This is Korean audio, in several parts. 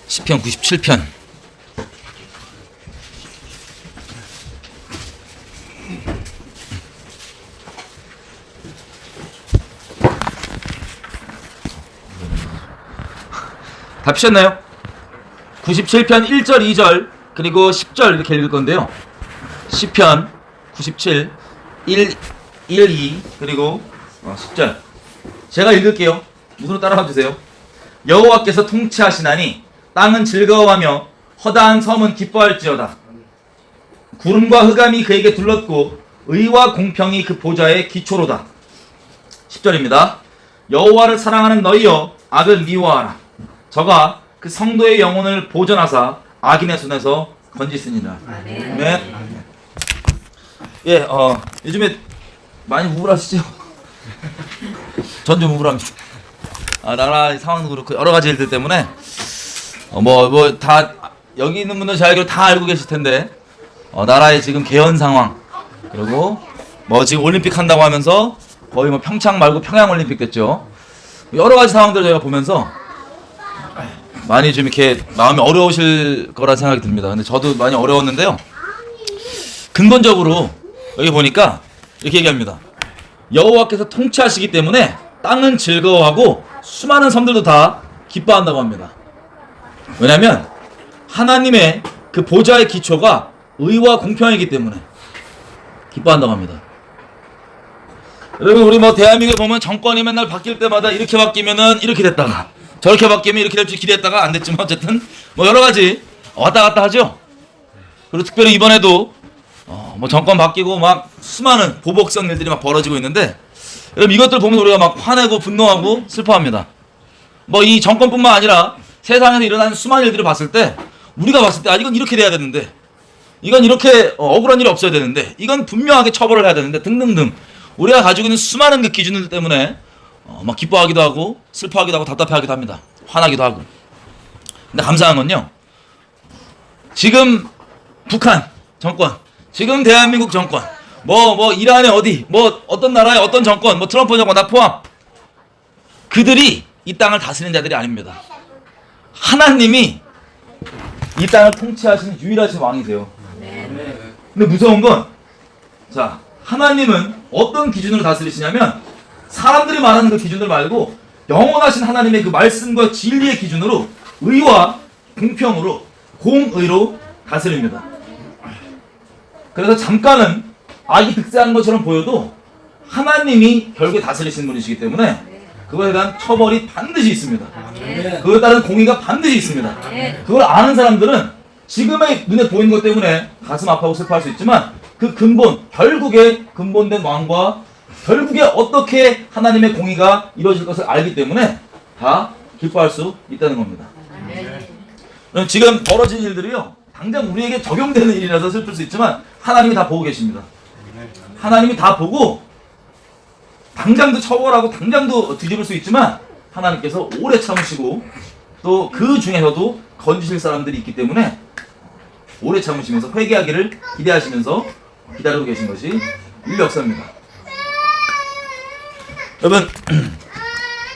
시편 97편. 다 피셨나요? 97편 1절, 2절, 그리고 10절 이렇게 읽을 건데요. 시편 97, 1, 2, 그리고 10절. 제가 읽을게요. 무슨 따라가 주세요. 여호와께서 통치하시나니 땅은 즐거워하며 허다한 섬은 기뻐할지어다. 구름과 흑암이 그에게 둘렀고 의와 공평이 그 보좌의 기초로다. 10절입니다. 여호와를 사랑하는 너희여 악을 미워하라. 저가 그 성도의 영혼을 보전하사 악인의 손에서 건지시니라. 아멘. 예, 요즘에 많이 우울하시죠? 전 좀 우울합니다. 나라 상황도 그렇고 여러 가지 일들 때문에 다 여기 있는 분들 제 알기로 다 알고 계실 텐데 나라의 지금 개헌 상황, 그리고 지금 올림픽 한다고 하면서 거의 평창 말고 평양 올림픽 됐죠. 여러 가지 상황들 저희가 보면서 많이 좀 이렇게 마음이 어려우실 거라 생각이 듭니다. 근데 저도 많이 어려웠는데요. 근본적으로 여기 보니까 이렇게 얘기합니다. 여호와께서 통치하시기 때문에 땅은 즐거워하고 수많은 섬들도 다 기뻐한다고 합니다. 왜냐하면 하나님의 그 보좌의 기초가 의와 공평이기 때문에 기뻐한다고 합니다. 여러분, 우리 대한민국에 보면 정권이 맨날 바뀔 때마다 이렇게 바뀌면은 이렇게 됐다가 저렇게 바뀌면 이렇게 될 줄 기대했다가 안 됐지만 어쨌든 여러 가지 왔다 갔다 하죠. 그리고 특별히 이번에도 정권 바뀌고 수많은 보복성 일들이 벌어지고 있는데, 여러분 이것들 보면 우리가 화내고 분노하고 슬퍼합니다. 이 정권뿐만 아니라 세상에서 일어나는 수많은 일들을 봤을 때 우리가 봤을 때 이건 이렇게 돼야 되는데, 이건 이렇게 억울한 일이 없어야 되는데, 이건 분명하게 처벌을 해야 되는데 등등등 우리가 가지고 있는 수많은 그 기준들 때문에 기뻐하기도 하고 슬퍼하기도 하고 답답해하기도 합니다. 화나기도 하고. 근데 감사한 건요, 지금 북한 정권, 지금 대한민국 정권, 이란의 어디, 어떤 나라의 어떤 정권, 트럼프 정권 다 포함, 그들이 이 땅을 다스리는 자들이 아닙니다. 하나님이 이 땅을 통치하시는 유일하신 왕이세요. 근데 무서운 건, 하나님은 어떤 기준으로 다스리시냐면 사람들이 말하는 그 기준들 말고 영원하신 하나님의 그 말씀과 진리의 기준으로 의와 공평으로, 공의로 다스립니다. 그래서 잠깐은 악이 득세하는 것처럼 보여도 하나님이 결국에 다스리시는 분이시기 때문에 그거에 대한 처벌이 반드시 있습니다. 그거에 따른 공의가 반드시 있습니다. 그걸 아는 사람들은 지금의 눈에 보이는 것 때문에 가슴 아파하고 슬퍼할 수 있지만 그 근본, 결국에 근본된 왕과 결국에 어떻게 하나님의 공의가 이루어질 것을 알기 때문에 다 기뻐할 수 있다는 겁니다. 지금 벌어진 일들이요, 당장 우리에게 적용되는 일이라서 슬플 수 있지만 하나님이 다 보고 계십니다. 하나님이 다 보고 당장도 처벌하고 당장도 뒤집을 수 있지만 하나님께서 오래 참으시고 또 그 중에서도 건지실 사람들이 있기 때문에 오래 참으시면서 회개하기를 기대하시면서 기다리고 계신 것이 인류 역사입니다. 여러분,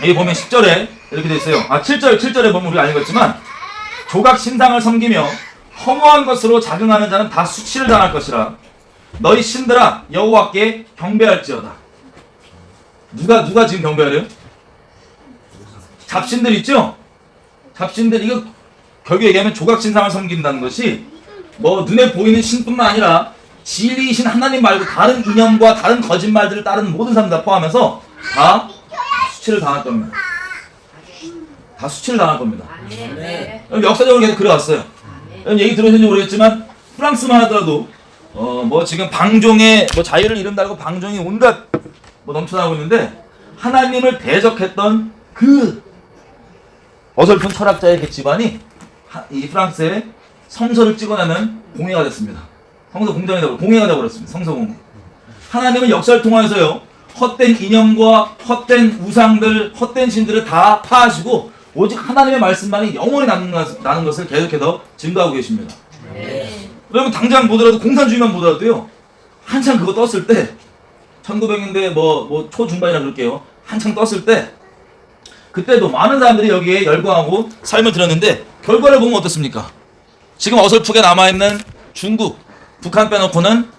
여기 보면 10절에 이렇게 되어 있어요. 7절에 보면 우리가 안 읽었지만, 조각 신상을 섬기며 허무한 것으로 자긍하는 자는 다 수치를 당할 것이라. 너희 신들아 여호와께 경배할지어다. 누가 지금 경배하래요? 잡신들 있죠? 잡신들, 이거 결국 얘기하면 조각 신상을 섬긴다는 것이 눈에 보이는 신뿐만 아니라 진리이신 하나님 말고 다른 이념과 다른 거짓말들을 따르는 모든 사람들 다 포함해서 다 수치를 당할 겁니다. 다 수치를 당할 겁니다. 역사적으로 계속 그래왔어요. 얘기 들으셨는지 모르겠지만 프랑스만 하더라도 지금 방종의 자유를 이룬다고 방종이 온갖 넘쳐나고 있는데, 하나님을 대적했던 그 어설픈 철학자의 그 집안이 이 프랑스의 성서를 찍어내는 공예가 됐습니다. 성서 공예가 되어버렸습니다. 성서 공예. 하나님은 역사를 통해서요, 헛된 이념과 헛된 우상들, 헛된 신들을 다 파하시고 오직 하나님의 말씀만이 영원히 나는 것을 계속해서 증거하고 계십니다. 여러분 당장 보더라도 공산주의만 보더라도요, 한창 그거 떴을 때 1900년대 초중반이라 그럴게요. 한창 떴을 때 그때도 많은 사람들이 여기에 열광하고 삶을 들었는데 결과를 보면 어떻습니까? 지금 어설프게 남아있는 중국, 북한 빼놓고는,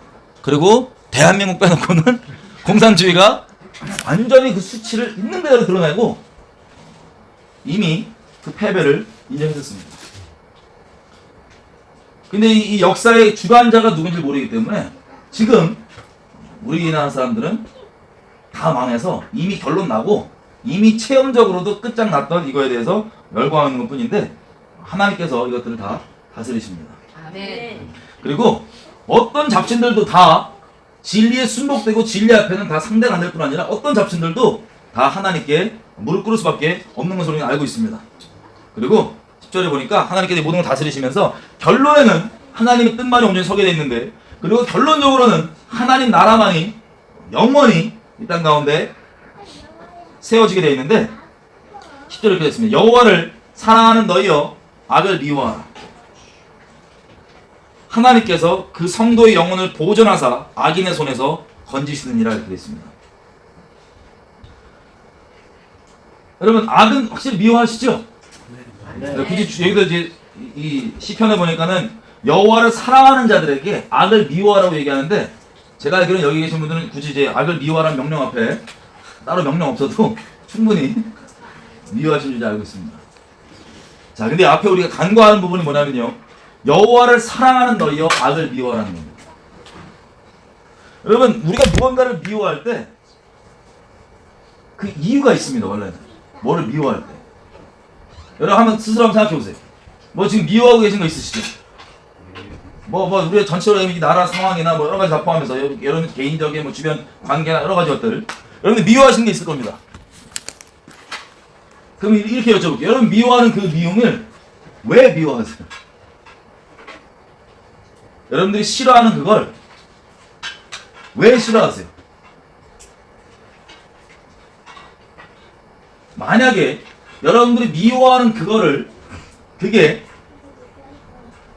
그리고 대한민국 빼놓고는 공산주의가 완전히 그 수치를 있는 그대로 드러내고 이미 그 패배를 인정했었습니다. 근데 이 역사의 주관자가 누군지 모르기 때문에 지금 우리나라 사람들은 다 망해서 이미 결론 나고 이미 체험적으로도 끝장났던 이거에 대해서 열광하는 것 뿐인데 하나님께서 이것들을 다 다스리십니다. 아멘. 그리고 어떤 잡신들도 다 진리에 순복되고 진리 앞에는 다 상대가 안 될 뿐 아니라 어떤 잡신들도 다 하나님께 무릎 꿇을 수밖에 없는 것을 우리는 알고 있습니다. 그리고 10절에 보니까 하나님께서 모든 걸 다스리시면서 결론에는 하나님의 뜻만이 온전히 서게 되어 있는데, 그리고 결론적으로는 하나님 나라만이 영원히 이 땅 가운데 세워지게 되어 있는데 10절에 이렇게 되어 있습니다. 여호와를 사랑하는 너희여 악을 미워하라. 하나님께서 그 성도의 영혼을 보존하사 악인의 손에서 건지시느니라 이렇게 되어 있습니다. 여러분, 악은 확실히 미워하시죠? 네. 굳이 여기도 이제 이 시편에 보니까는 여호와를 사랑하는 자들에게 악을 미워하라고 얘기하는데, 제가 알기로는 여기 계신 분들은 굳이 이제 악을 미워하라는 명령 앞에 따로 명령 없어도 충분히 미워하시는 줄 알고 있습니다. 자, 근데 앞에 우리가 간과하는 부분이 뭐냐면요, 여호와를 사랑하는 너희여 악을 미워하라는 겁니다. 여러분, 우리가 무언가를 미워할 때 그 이유가 있습니다. 원래는 뭐를 미워할 때 여러분 한번 스스로 한번 생각해 보세요. 뭐 지금 미워하고 계신 거 있으시죠? 뭐 우리의 전체적으로 이 나라 상황이나 뭐 여러 가지 다 포함해서 여러분 개인적인 뭐 주변 관계나 여러 가지 것들, 여러분들 미워하시는 게 있을 겁니다. 그럼 이렇게 여쭤볼게요. 여러분 미워하는 그 미움을 왜 미워하세요? 여러분들이 싫어하는 그걸 왜 싫어하세요? 만약에 여러분들이 미워하는 그거를, 그게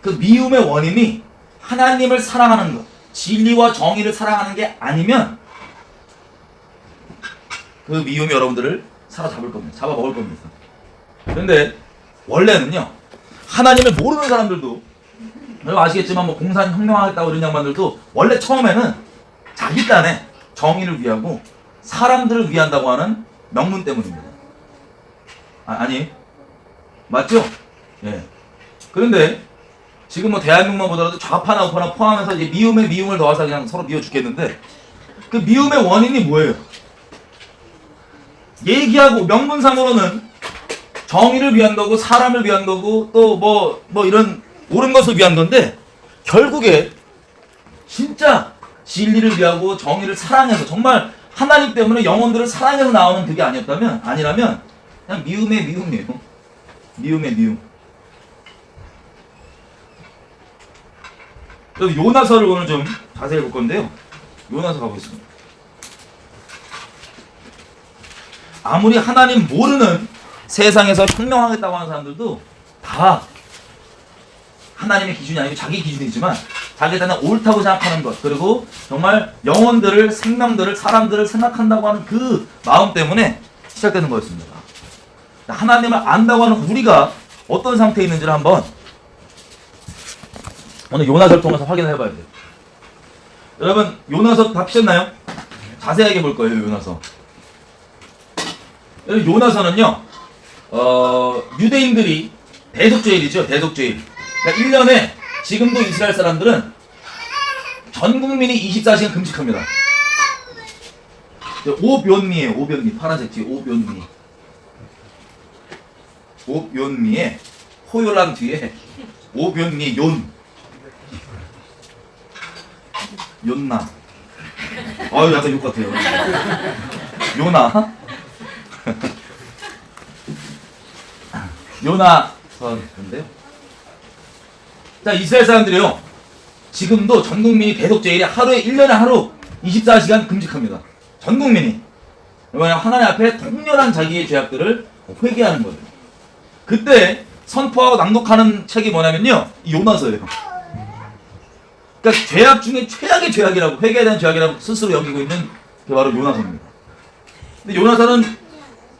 그 미움의 원인이 하나님을 사랑하는 것, 진리와 정의를 사랑하는 게 아니면 그 미움이 여러분들을 사로잡을 겁니다. 잡아먹을 겁니다. 그런데 원래는요, 하나님을 모르는 사람들도, 여러분 아시겠지만 뭐 공산혁명하겠다고 이런 양반들도 원래 처음에는 자기 딴에 정의를 위하고 사람들을 위한다고 하는 명분 때문입니다. 아니 맞죠? 예. 그런데 지금 뭐 대한민국만 보더라도 좌파나 우파나 포함해서 이제 미움에 미움을 더해서 그냥 서로 미워 죽겠는데, 그 미움의 원인이 뭐예요? 얘기하고 명분상으로는 정의를 위한 거고 사람을 위한 거고 또 뭐 이런 옳은 것을 위한 건데, 결국에 진짜 진리를 위하고 정의를 사랑해서 정말 하나님 때문에 영혼들을 사랑해서 나오는 그게 아니라면 그냥 미움의 미움이에요. 미움의 미움. 그래서 요나서를 오늘 좀 자세히 볼 건데요. 요나서 가보겠습니다. 아무리 하나님 모르는 세상에서 혁명하겠다고 하는 사람들도 다 하나님의 기준이 아니고 자기 기준이지만 자기 딴에 옳다고 생각하는 것, 그리고 정말 영혼들을, 생명들을, 사람들을 생각한다고 하는 그 마음 때문에 시작되는 거였습니다. 하나님을 안다고 하는 우리가 어떤 상태에 있는지를 한번 오늘 요나서를 통해서 확인을 해봐야 돼요. 여러분 요나서 다 피셨나요? 자세하게 볼 거예요. 요나서. 여러분 요나서는요, 유대인들이 대속죄일이죠. 대속죄일. 그러니까 1년에 지금도 이스라엘 사람들은 전 국민이 24시간 금식합니다. 오변미예요. 오변미. 파란색 뒤에 오변미. 오변미에 호요란 뒤에 오변미 요나. 아유 약간 욕 같아요. 요나. 요나서인데요. 자, 이스라엘 사람들이요, 지금도 전 국민이 대속죄일에 하루에 1년에 하루 24시간 금식합니다. 전 국민이. 왜냐하면 하나님 앞에 통렬한 자기의 죄악들을 회개하는 거예요. 그때 선포하고 낭독하는 책이 뭐냐면요, 이 요나서예요. 그러니까 죄악 중에 최악의 죄악이라고, 회개에 대한 죄악이라고 스스로 여기고 있는 게 바로 요나서입니다. 근데 요나서는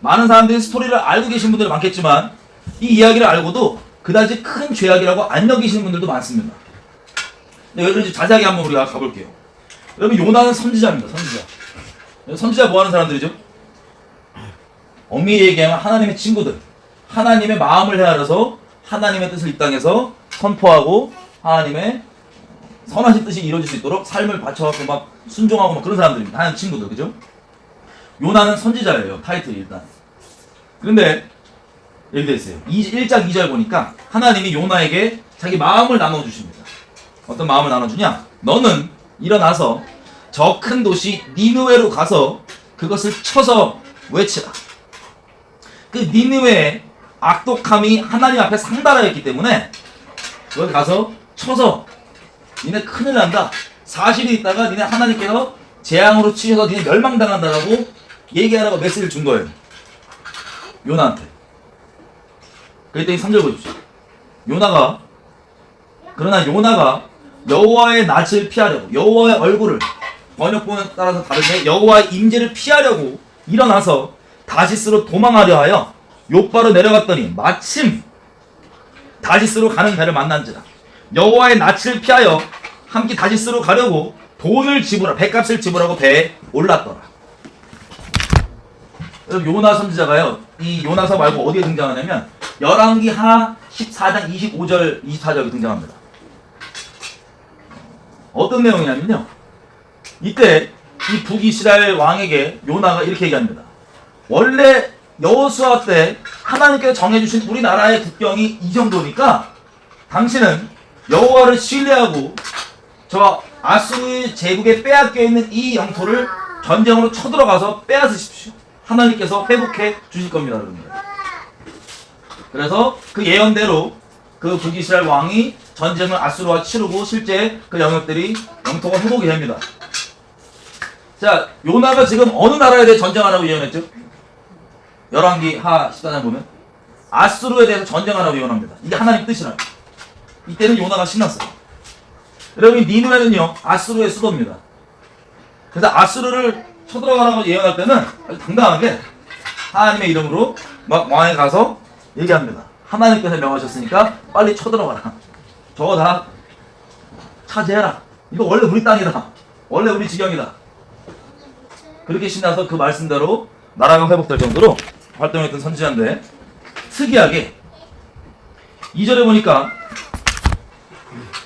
많은 사람들이 스토리를 알고 계신 분들이 많겠지만 이 이야기를 알고도 그다지 큰 죄악이라고 안 여기시는 분들도 많습니다. 네, 여러분 자세하게 한번 우리가 가볼게요. 여러분 요나는 선지자입니다. 선지자. 선지자 뭐 하는 사람들이죠? 엄밀히 얘기하면 하나님의 친구들. 하나님의 마음을 헤아려서 하나님의 뜻을 이 땅에서 선포하고 하나님의 선하신 뜻이 이루어질 수 있도록 삶을 바쳐갖고 막 순종하고 막 그런 사람들입니다. 하나님 친구들, 그죠? 요나는 선지자예요. 타이틀이 일단. 그런데 여기 돼 있어요. 1장 2절 보니까 하나님이 요나에게 자기 마음을 나눠주십니다. 어떤 마음을 나눠주냐? 너는 일어나서 저 큰 도시 니느웨로 가서 그것을 쳐서 외치라. 그 니느웨의 악독함이 하나님 앞에 상달하였기 때문에 거기 가서 쳐서 니네 큰일 난다. 40일 있다가 니네 하나님께서 재앙으로 치셔서 니네 멸망당한다라고 얘기하라고 메시지를 준 거예요. 요나한테. 그랬더니 3절 보십시오. 그러나 요나가 여호와의 낯을 피하려고, 여호와의 얼굴을, 번역본에 따라서 다른데 여호와의 임재를 피하려고 일어나서 다시스로 도망하려 하여 욥바로 내려갔더니 마침 다시스로 가는 배를 만난지라. 여호와의 낯을 피하여 함께 다시스로 가려고 돈을 지불하, 배값을 지불하고 배에 올랐더라. 요나 선지자가요, 이 요나서 말고 어디에 등장하냐면 열왕기하 14장 25절 24절에 등장합니다. 어떤 내용이냐면요, 이때 이 북이스라엘 왕에게 요나가 이렇게 얘기합니다. 원래 여호수아 때 하나님께서 정해주신 우리나라의 국경이 이 정도니까 당신은 여호와를 신뢰하고 저 아수르 제국에 빼앗겨 있는 이 영토를 전쟁으로 쳐들어가서 빼앗으십시오. 하나님께서 회복해 주실 겁니다. 그래서 그 예언대로 그 북이스라엘 왕이 전쟁을 아수르와 치르고 실제 그 영토가 회복이 됩니다. 자, 요나가 지금 어느 나라에 대해 전쟁하라고 예언했죠? 열왕기하 14장 보면 아수르에 대해서 전쟁하라고 예언합니다. 이게 하나님 뜻이라요. 이때는 요나가 신났어요. 여러분, 니느웨는요 아수르의 수도입니다. 그래서 아수르를 쳐들어가라고 예언할 때는 아주 당당하게 하나님의 이름으로 막 왕에 가서 얘기합니다. 하나님께서 명하셨으니까 빨리 쳐들어가라. 저거 다 차지해라. 이거 원래 우리 땅이다. 원래 우리 지경이다. 그렇게 신나서 그 말씀대로 나라가 회복될 정도로 활동했던 선지자인데, 특이하게 2절에 보니까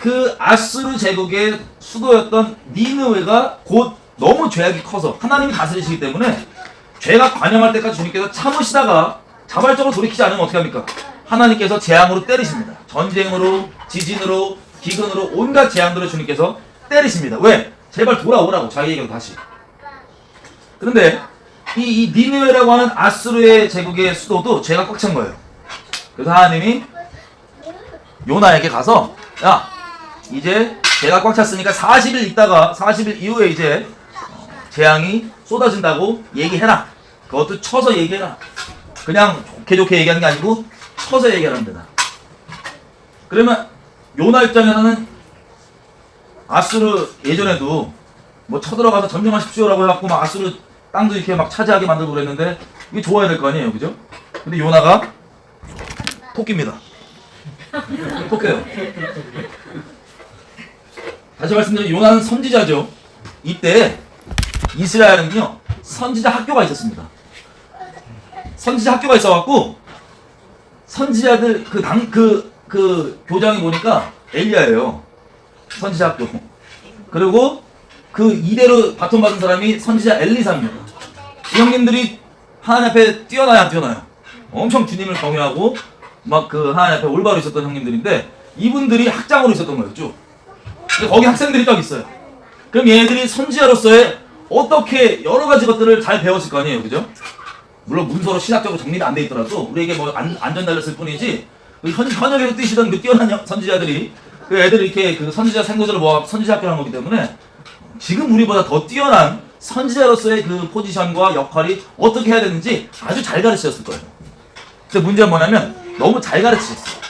그 아수르 제국의 수도였던 니느웨가 곧 너무 죄악이 커서 하나님이 다스리시기 때문에 죄가 관영할 때까지 주님께서 참으시다가 자발적으로 돌이키지 않으면 어떻게 합니까? 하나님께서 재앙으로 때리십니다. 전쟁으로, 지진으로, 기근으로 온갖 재앙들을 주님께서 때리십니다. 왜? 제발 돌아오라고, 자기에게도 다시. 그런데 이 니느웨라고 하는 아수르의 제국의 수도도 죄가 꽉 찬 거예요. 그래서 하나님이 요나에게 가서, 야, 이제 죄가 꽉 찼으니까 40일 있다가 40일 이후에 이제 재앙이 쏟아진다고 얘기해라. 그것도 쳐서 얘기해라. 그냥 좋게 얘기하는 게 아니고 쳐서 얘기하는 데다. 그러면 요나 입장에서는 아수르 예전에도 뭐 쳐들어가서 전쟁하십시오라고 해갖고 막 아수르 땅도 이렇게 막 차지하게 만들고 그랬는데 이게 좋아야 될 거 아니에요, 그죠? 근데 요나가 토끼입니다. 토끼예요. 다시 말씀드리면 요나는 선지자죠. 이때 이스라엘은요 선지자 학교가 있었습니다. 선지자 학교가 있어갖고 선지자들 그 교장이 보니까 엘리야예요. 선지자 학교. 그리고 그 이대로 바톤 받은 사람이 선지자 엘리사입니다. 이 형님들이 하나님 앞에 뛰어나요, 안 뛰어나요? 엄청 주님을 경외하고 막 그 하나님 앞에 올바로 있었던 형님들인데 이분들이 학장으로 있었던 거예요, 쭉. 근데 거기 학생들이 딱 있어요. 그럼 얘네들이 선지자로서의 어떻게 여러 가지 것들을 잘 배웠을 거 아니에요, 그죠? 물론 문서로 신학적으로 정리가 안 돼 있더라도 우리에게 뭐 안전 달렸을 뿐이지 현역에서 뛰시던 그 뛰어난 선지자들이 그 애들이 이렇게 그 선지자 생도들을 모아 선지자 학교를 한 거기 때문에 지금 우리보다 더 뛰어난 선지자로서의 그 포지션과 역할이 어떻게 해야 되는지 아주 잘 가르치셨을 거예요. 근데 문제는 뭐냐면 너무 잘 가르치셨어요.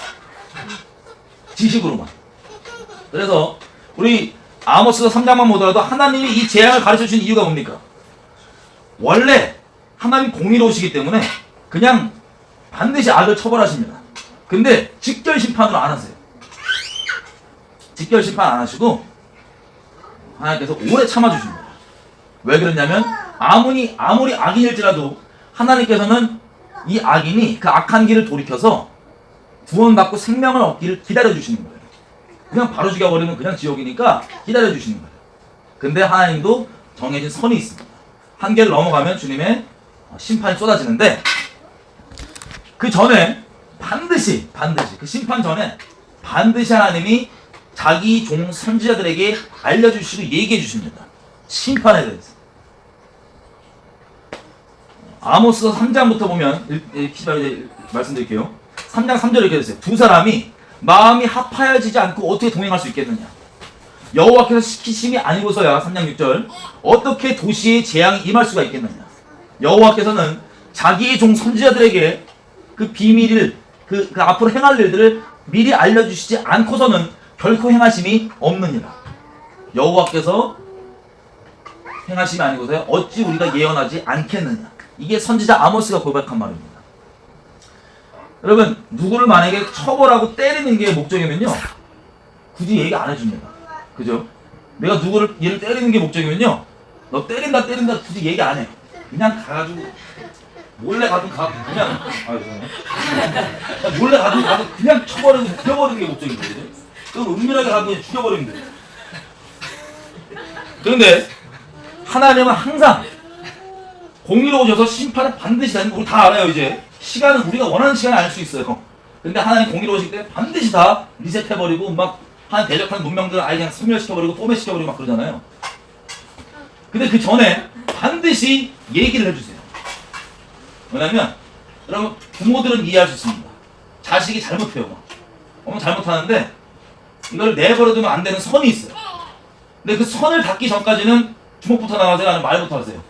지식으로만. 그래서 우리 아모스서 3장만 보더라도 하나님이 이 재앙을 가르쳐 주신 이유가 뭡니까? 원래 하나님 공의로우시기 때문에 그냥 반드시 악을 처벌하십니다. 근데 직결 심판으로 안 하세요. 직결 심판 안 하시고 하나님께서 오래 참아주십니다. 왜 그러냐면 아무리 악인일지라도 하나님께서는 이 악인이 그 악한 길을 돌이켜서 구원받고 생명을 얻기를 기다려주시는 거예요. 그냥 바로 죽여버리면 그냥 지옥이니까 기다려주시는 거예요. 근데 하나님도 정해진 선이 있습니다. 한계를 넘어가면 주님의 심판이 쏟아지는데 그 전에 반드시 그 심판 전에 반드시 하나님이 자기 종 선지자들에게 알려주시고 얘기해 주십니다. 심판에 대해서. 아모스 3장부터 보면 이제 말씀드릴게요. 3장 3절에 이렇게 됐어요. 두 사람이 마음이 합하여지지 않고 어떻게 동행할 수 있겠느냐. 여호와께서 시키심이 아니고서야 3장 6절 어떻게 도시에 재앙이 임할 수가 있겠느냐. 여호와께서는 자기의 종 선지자들에게 그 비밀을 그 앞으로 행할 일들을 미리 알려주시지 않고서는 결코 행하심이 없느니라. 여호와께서 행하심이 아니고서야 어찌 우리가 예언하지 않겠느냐. 이게 선지자 아모스가 고백한 말입니다. 여러분 누구를 만약에 처벌하고 때리는 게 목적이면요 굳이 얘기 안 해줍니다. 그죠? 내가 누구를 얘를 때리는 게 목적이면요 너 때린다 굳이 얘기 안 해. 그냥 가가지고 몰래 가든 그냥 몰래 가든 그냥 쳐버리고 죽여버리는 게 목적인 거예요. 그럼 은밀하게 가도 그냥 죽여버리면 돼요. 그런데 하나님은 항상 공의로우셔서 심판을 반드시 하는 거 우리 다 알아요. 이제 시간은 우리가 원하는 시간에 알 수 있어요. 근데 하나님 공의로우시기 때문에 반드시 다 리셋해버리고 막 한 대적한 문명들을 아예 그냥 소멸시켜버리고 포맷시켜버리고 막 그러잖아요. 근데 그 전에 반드시 얘기를 해주세요. 왜냐면 여러분 부모들은 이해할 수 있습니다. 자식이 잘못해요. 어머 잘못하는데 이걸 내버려두면 안 되는 선이 있어요. 근데 그 선을 닿기 전까지는 주먹부터 나가세요? 아니면 말부터 하세요?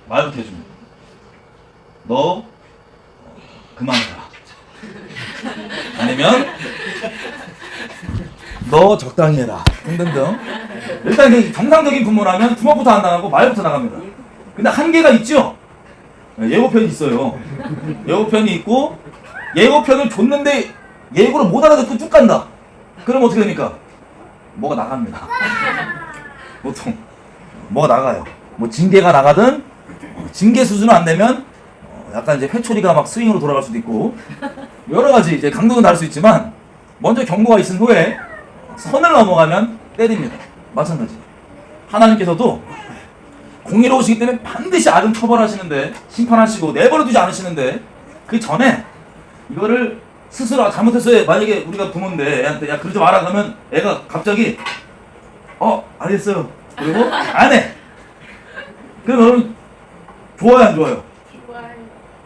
말부터 해줍니다. 너 그만해라. 아니면 너 적당히 해라. 등등등. 일단 정상적인 부모라면 주먹부터 안 나가고 말부터 나갑니다. 근데 한계가 있죠? 예고편이 있어요. 예고편이 있고 예고편을 줬는데 예고를 못 알아듣고 쭉 간다. 그럼 어떻게 됩니까? 뭐가 나갑니다. 보통 뭐가 나가요. 뭐 징계가 나가든 징계 수준은 안 되면 약간 이제 회초리가 막 스윙으로 돌아갈 수도 있고 여러 가지 이제 강도는 다를 수 있지만 먼저 경고가 있은 후에 선을 넘어가면 때립니다. 마찬가지. 하나님께서도 공의로우시기 때문에 반드시 악은 처벌하시는데 심판하시고 내버려두지 않으시는데 그 전에 이거를 스스로 잘못했어요. 만약에 우리가 부모인데 애한테 야 그러지 마라 그러면 애가 갑자기 알겠어요. 그리고 안 해. 그럼 여러분 좋아요 안 좋아요?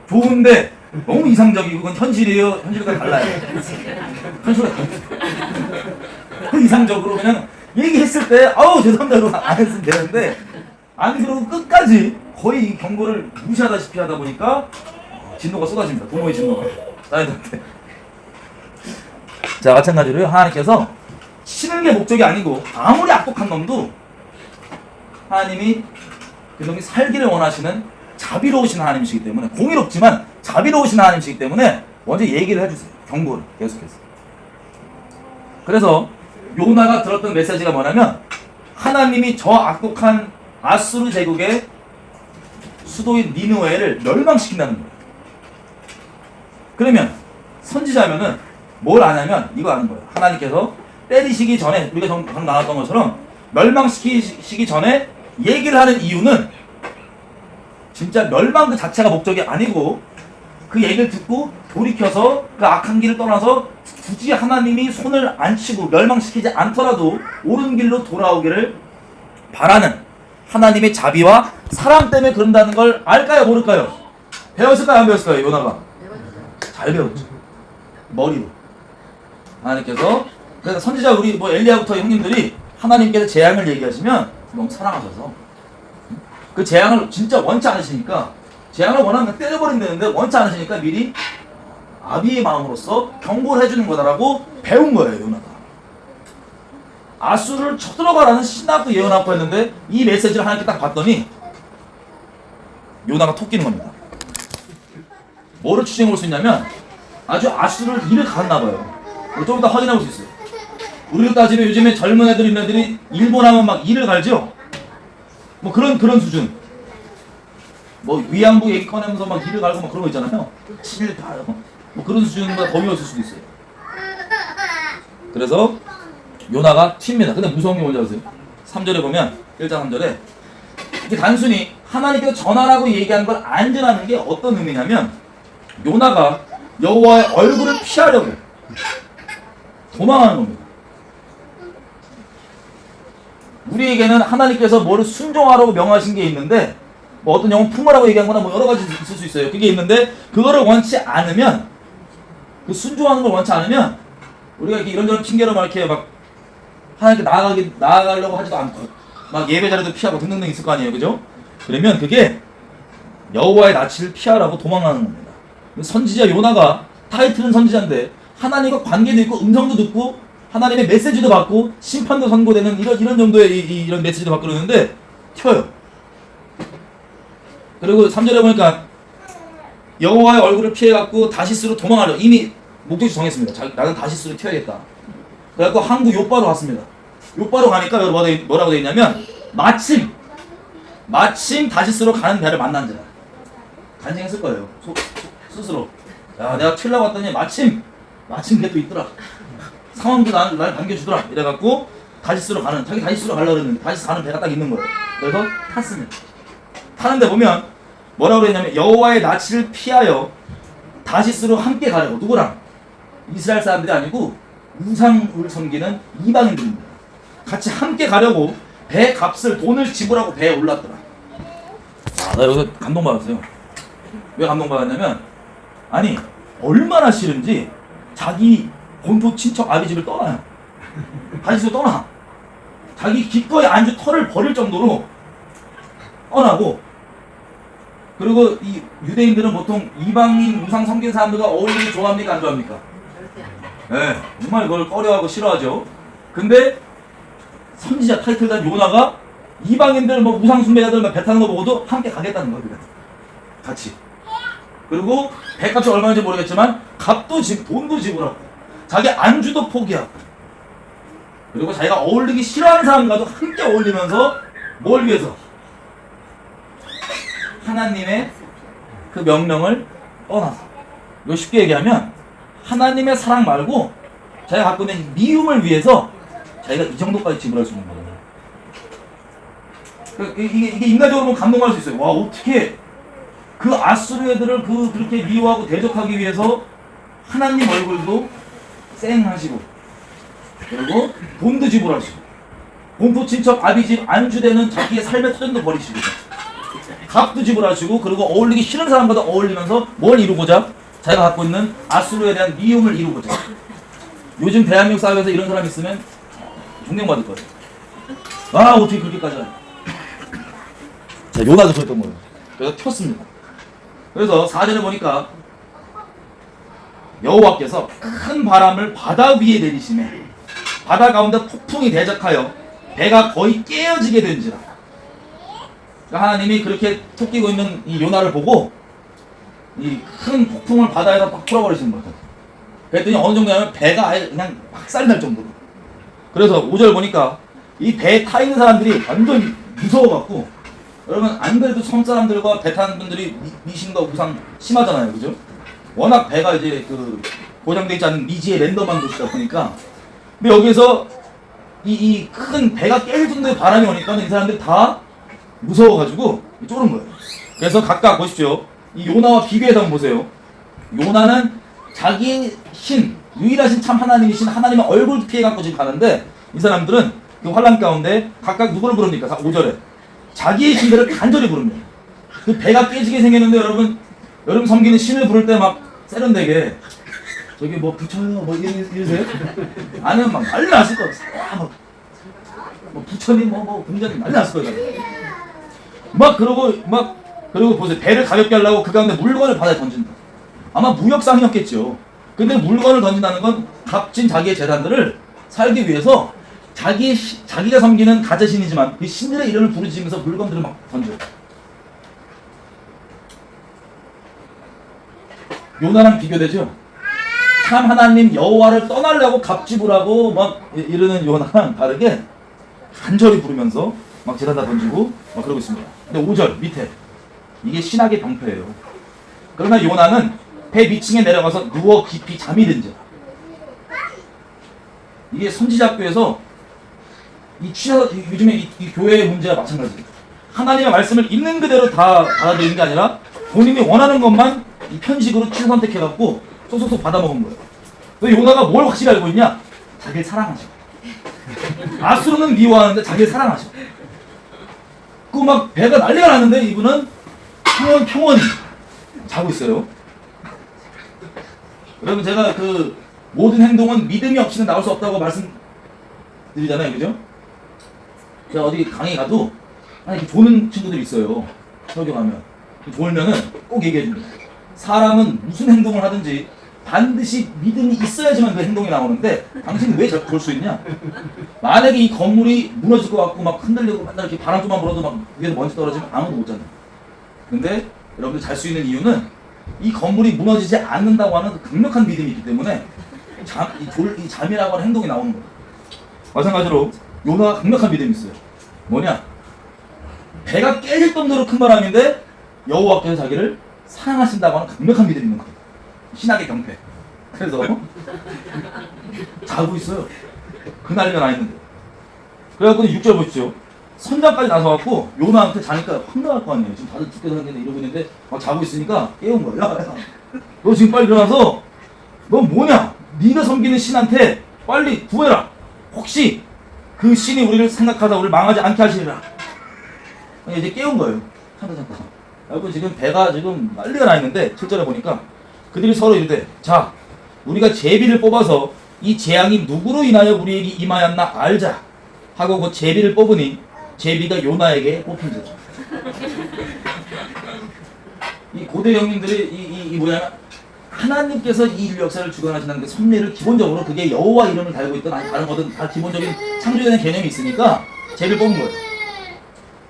좋은데 너무 이상적이고 그건 현실이에요. 현실과 달라요. 현실과 달라요. 이상적으로 그냥 얘기했을 때 죄송합니다 이러고 안 했으면 되는데 안 그러고 끝까지 거의 경고를 무시하다시피 하다 보니까 진노가 쏟아집니다. 부모의 진노가 딸한테. 자 마찬가지로 하나님께서 치는 게 목적이 아니고 아무리 악독한 놈도 하나님이 그 놈이 살기를 원하시는 자비로우신 하나님이시기 때문에 공의롭지만 자비로우신 하나님이시기 때문에 먼저 얘기를 해주세요. 경고를 계속해서. 그래서 요나가 들었던 메시지가 뭐냐면 하나님이 저 악독한 아수르 제국의 수도인 니느웨를 멸망시킨다는 거예요. 그러면 선지자면은 뭘 아냐면 이거 아는 거예요. 하나님께서 때리시기 전에 우리가 방금 나왔던 것처럼 멸망시키시기 전에 얘기를 하는 이유는 진짜 멸망 그 자체가 목적이 아니고 그 얘기를 듣고 돌이켜서 그 악한 길을 떠나서 굳이 하나님이 손을 안 치고 멸망시키지 않더라도 옳은 길로 돌아오기를 바라는 하나님의 자비와 사랑 때문에 그런다는 걸 알까요 모를까요? 배웠을까요 안 배웠을까요? 요나가 잘 배웠죠. 머리로. 하나님께서 그래서 선지자 우리 엘리야부터 형님들이 하나님께서 재앙을 얘기하시면 너무 사랑하셔서 그 재앙을 진짜 원치 않으시니까 재앙을 원하면 때려버리면 되는데 원치 않으시니까 미리 아비의 마음으로써 경고를 해주는 거다라고 배운 거예요. 요나가. 아수르를 쳐들어가라는 신학도 예언하고 했는데 이 메시지를 하나님께 딱 봤더니 요나가 토끼는 겁니다. 뭐를 추정해 볼 수 있냐면 아주 아수를 일을 갔나 봐요. 좀 이따 확인해 볼 수 있어요. 우리로 따지면 요즘에 젊은 애들이 일본 하면 막 일을 갈죠. 뭐 그런 수준. 뭐 위안부 얘기 꺼내면서 막 일을 갈고 막 그런 거 있잖아요. 7일 가요. 뭐 그런 수준보다 더 위였을 수도 있어요. 그래서 요나가 튑니다. 근데 무서운 게 뭔지 아세요? 3절에 보면 1장 3절에 이게 단순히 하나님께서 전하라고 얘기하는 걸 안전하는 게 어떤 의미냐면 요나가 여호와의 얼굴을 피하려고 도망하는 겁니다. 우리에게는 하나님께서 뭐를 순종하라고 명하신 게 있는데 뭐 어떤 영혼 품으라고 얘기한 거나 뭐 여러 가지 있을 수 있어요. 그게 있는데 그거를 원치 않으면 그 순종하는 걸 원치 않으면 우리가 이렇게 이런저런 핑계로 막 이렇게 막 하나님께 나아가려고 하지도 않고 막 예배 자리도 피하고 등등등 있을 거 아니에요. 그죠? 그러면 그게 여호와의 낯을 피하라고 도망가는 겁니다. 선지자 요나가 타이틀은 선지자인데 하나님과 관계도 있고 음성도 듣고 하나님의 메시지도 받고 심판도 선고되는 이런 정도의 이런 메시지도 받고 그러는데 튀어요. 그리고 3절에 보니까 여호와의 얼굴을 피해갖고 다시스로 도망하려 이미 목적지 정했습니다. 나는 다시스로 튀어야겠다. 그래갖고 항구 요바로 갔습니다. 요바로 가니까 뭐라고 되어 있냐면 마침 다시스로 가는 배를 만난지라 간증했을 거예요. 스스로. 야, 내가 튀려고 왔더니 마침 그게 또 있더라. 상황도 날 반겨주더라. 이래갖고 다시스로 가려고 했는데 다시스 가는 배가 딱 있는 거예요. 그래서 탔습니다. 타는데 보면 뭐라고 그랬냐면 여호와의 낯을 피하여 다시스로 함께 가려고. 누구랑? 이스라엘 사람들이 아니고 우상을 섬기는 이방인들입니다. 같이 함께 가려고 배 값을 돈을 지불하고 배에 올랐더라. 나 여기서 감동받았어요. 왜 감동받았냐면 아니 얼마나 싫은지 자기 본토 친척 아비 집을 떠나요. 다시스로 떠나. 자기 기꺼이 안주 털을 버릴 정도로 떠나고 그리고 이 유대인들은 보통 이방인 우상 섬긴 사람들과 어울리기 좋아합니까 안 좋아합니까? 네, 정말 그걸 꺼려하고 싫어하죠. 근데 선지자 타이틀 단 요나가 이방인들 뭐 우상 숭배자들 배 타는 거 보고도 함께 가겠다는 거예요. 같이. 그리고 배값이 얼마인지 모르겠지만 돈도 지불하고 자기 안주도 포기하고 그리고 자기가 어울리기 싫어하는 사람과도 함께 어울리면서 뭘 위해서? 하나님의 그 명령을 떠나서. 이거 쉽게 얘기하면 하나님의 사랑 말고 자기가 갖고 있는 미움을 위해서 자기가 이 정도까지 지불할 수 있는 거예요. 이게 인간적으로 보면 감동할 수 있어요. 와, 어떻게 그 아수르 애들을 그렇게 미워하고 대적하기 위해서 하나님 얼굴도 쌩하시고 그리고 돈도 지불하시고 본토 친척 아비집 안주되는 자기의 삶의 터전도 버리시고 값도 지불하시고 그리고 어울리기 싫은 사람과도 어울리면서 뭘 이루고자? 자기가 갖고 있는 아수르에 대한 미움을 이루고자. 요즘 대한민국 사회에서 이런 사람이 있으면 존경받을 거예요. 아, 어떻게 그렇게까지 하냐. 자, 요나도 그랬던 거예요. 그래서 튀었습니다. 그래서 4절에 보니까 여호와께서 큰 바람을 바다 위에 내리시매 바다 가운데 폭풍이 대적하여 배가 거의 깨어지게 된지라. 그러니까 하나님이 그렇게 토끼고 있는 이 요나를 보고 이 큰 폭풍을 바다에다 막 풀어버리시는 거예요. 그랬더니 어느 정도냐면 배가 아예 그냥 박살이 날 정도로. 그래서 5절 보니까 이 배에 타 있는 사람들이 완전 무서워갖고 여러분 안 그래도 섬 사람들과 배 타는 분들이 미신과 우상 심하잖아요. 그죠? 워낙 배가 이제 고정되어 있지 않은 미지의 랜덤한 곳이다 보니까 근데 여기서 이 큰 배가 깰 정도의 바람이 오니까 이 사람들이 다 무서워가지고 쫄은 거예요. 그래서 각각 보십시오. 이 요나와 비교해서 한번 보세요. 요나는 자기 유일하신 참 하나님이신 하나님의 얼굴 피해갖고 지금 가는데 이 사람들은 그 환란 가운데 각각 누구를 부릅니까? 5절에 자기의 신들을 간절히 부릅니다. 그 배가 깨지게 생겼는데 여러분 섬기는 신을 부를 때 막 세련되게 저기 뭐 부처요 뭐 이러세요? 아니면 막 난리 났을 거예요. 뭐 부처님 뭐 분자님 난리 났을 거예요. 그리고 보세요. 배를 가볍게 하려고 그 가운데 물건을 바다에 던진다. 아마 무역상이었겠죠. 근데 물건을 던진다는 건 값진 자기의 재산들을 살기 위해서 자기가 섬기는 가짜신이지만 그 신들의 이름을 부르짖으면서 물건들을 막 던져요. 요나랑 비교되죠? 참 하나님 여호와를 떠나려고 갑집을 하고 막 이러는 요나랑 다르게 간절히 부르면서 막 재단다 던지고 막 그러고 있습니다. 근데 5절 밑에 이게 신학의 병폐예요. 그러나 요나는 배 밑층에 내려가서 누워 깊이 잠이 든지라. 이게 선지자교에서 요즘에 이 교회의 문제와 마찬가지예요. 하나님의 말씀을 있는 그대로 다 받아들이는 게 아니라 본인이 원하는 것만 이 편식으로 취사 선택해갖고 쏙쏙쏙 받아먹은 거예요. 그래서 요나가 뭘 확실히 알고 있냐? 자기를 사랑하셔. 아수르는 미워하는데 자기를 사랑하셔. 그 막 배가 난리가 났는데 이분은 평온히 자고 있어요. 여러분 제가 그 모든 행동은 믿음이 없이는 나올 수 없다고 말씀드리잖아요, 그죠? 제가 어디 강의 가도 이렇게 조는 친구들이 있어요. 설교하면 졸면은 꼭 얘기해줍니다. 사람은 무슨 행동을 하든지 반드시 믿음이 있어야지만 그 행동이 나오는데 당신은 왜 졸 수 있냐? 만약에 이 건물이 무너질 것 같고 막 흔들리고 맨날 이렇게 바람 좀만 불어도 막 위에서 먼지 떨어지면 아무도 못 자요. 근데 여러분들 잘 수 있는 이유는 이 건물이 무너지지 않는다고 하는 강력한 믿음이 있기 때문에 이 잠이라고 하는 행동이 나오는 거예요. 마찬가지로 요나가 강력한 믿음이 있어요. 뭐냐? 배가 깨질 정도로 큰 바람인데 여호와께서 자기를 사랑하신다고 하는 강력한 믿음이 있는 거예요. 신학의 경패. 그래서 자고 있어요. 그날이면 나 있는데. 그래갖고 6절 보십시오. 선장까지 나서갖고 요나한테 자니까 황당할 거 아니에요. 지금 다들 죽게 생겼는데 이러고 있는데 막 자고 있으니까 깨운 거야. 야, 너 지금 빨리 일어나서 너 뭐냐? 네가 섬기는 신한테 빨리 구해라. 혹시 그 신이 우리를 생각하다 우리를 망하지 않게 하시리라. 이제 깨운 거예요. 잠깐. 그리고 지금 배가 지금 난리가 나 있는데 7절에 보니까 그들이 서로 이르되 자 우리가 제비를 뽑아서 이 재앙이 누구로 인하여 우리에게 임하였나 알자 하고 그 제비를 뽑으니 제비가 요나에게 뽑힌지라. 이 고대 형님들이 이 뭐냐 하나님께서 이 인류 역사를 주관하시는 그 섭리를 기본적으로 그게 여호와 이름을 달고 있든 아니 다른 거든 다 기본적인 창조되는 개념이 있으니까 제비를 뽑은 거예요.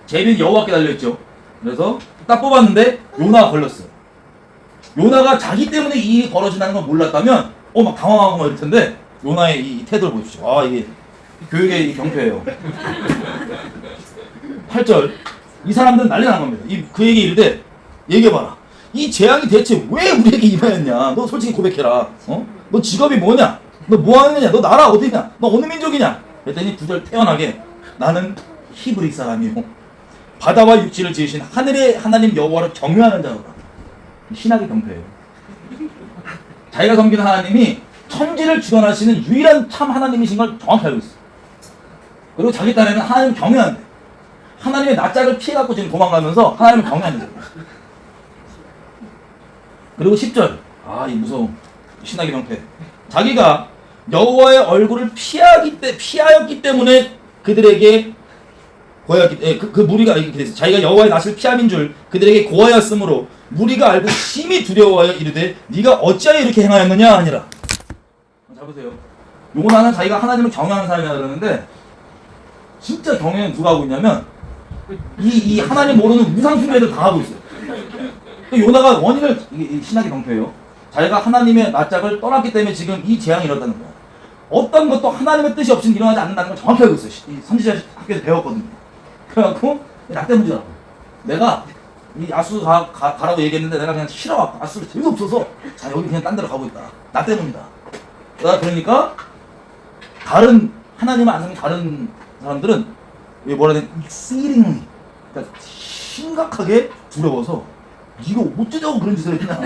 제비는 여호와께 달려있죠. 그래서 딱 뽑았는데 요나가 걸렸어요. 요나가 자기 때문에 이 일이 벌어진다는 걸 몰랐다면 막 당황하고 막 이럴 텐데 요나의 이 태도를 보십시오. 아 이게 교육의 이 경패예요. 8절 이 사람들은 난리 난 겁니다. 그에게 이르되 얘기해봐라. 이 재앙이 대체 왜 우리에게 임하였냐? 너 솔직히 고백해라. 너 직업이 뭐냐? 너 뭐 하느냐? 너 나라 어디냐? 너 어느 민족이냐? 그랬더니 9절 태연하게 나는 히브리 사람이요 바다와 육지를 지으신 하늘의 하나님 여호와를 경외하는 자로다. 신학의 경패예요. 자기가 섬기는 하나님이 천지를 주관하시는 유일한 참 하나님이신 걸 정확히 알고 있어. 그리고 자기 딴에는 하나님을 경외한대. 하나님의 낯짝을 피해갖고 지금 도망가면서 하나님을 경외하는 거예요. 그리고 10절 이 무서움 신학의 병폐. 자기가 여호와의 얼굴을 피하였기 때문에 그들에게 고하였기 그 무리가 이렇게 됐어요. 자기가 여호와의 낯을 피함인 줄 그들에게 고하였으므로 무리가 알고 심히 두려워하여 이르되 네가 어찌하여 이렇게 행하였느냐 하니라. 자 보세요. 요나는 자기가 하나님을 경외하는 사람이라 그러는데 진짜 경외는 누가 하고 있냐면 이 하나님 모르는 우상 숭배들 다 하고 있어요. 요나가 원인을 신학의 병폐예요. 자기가 하나님의 낯짝을 떠났기 때문에 지금 이 재앙이 일어났다는 거야. 어떤 것도 하나님의 뜻이 없이는 일어나지 않는다는 걸 정확히 알고 있어요. 이 선지자 학교에서 배웠거든요. 그래갖고 나 때문이잖아. 내가 이 아수 가라고 얘기했는데 내가 그냥 싫어갖고 아수를 재미없어서 자 여기 그냥 딴 데로 가고 있다. 나 때문이다. 그러니까 다른 하나님을 안 섬기는 다른 사람들은 뭐라 해야 돼? exceedingly 그러니까 심각하게 두려워서 네가 어쩌자고 그런 짓을 했냐.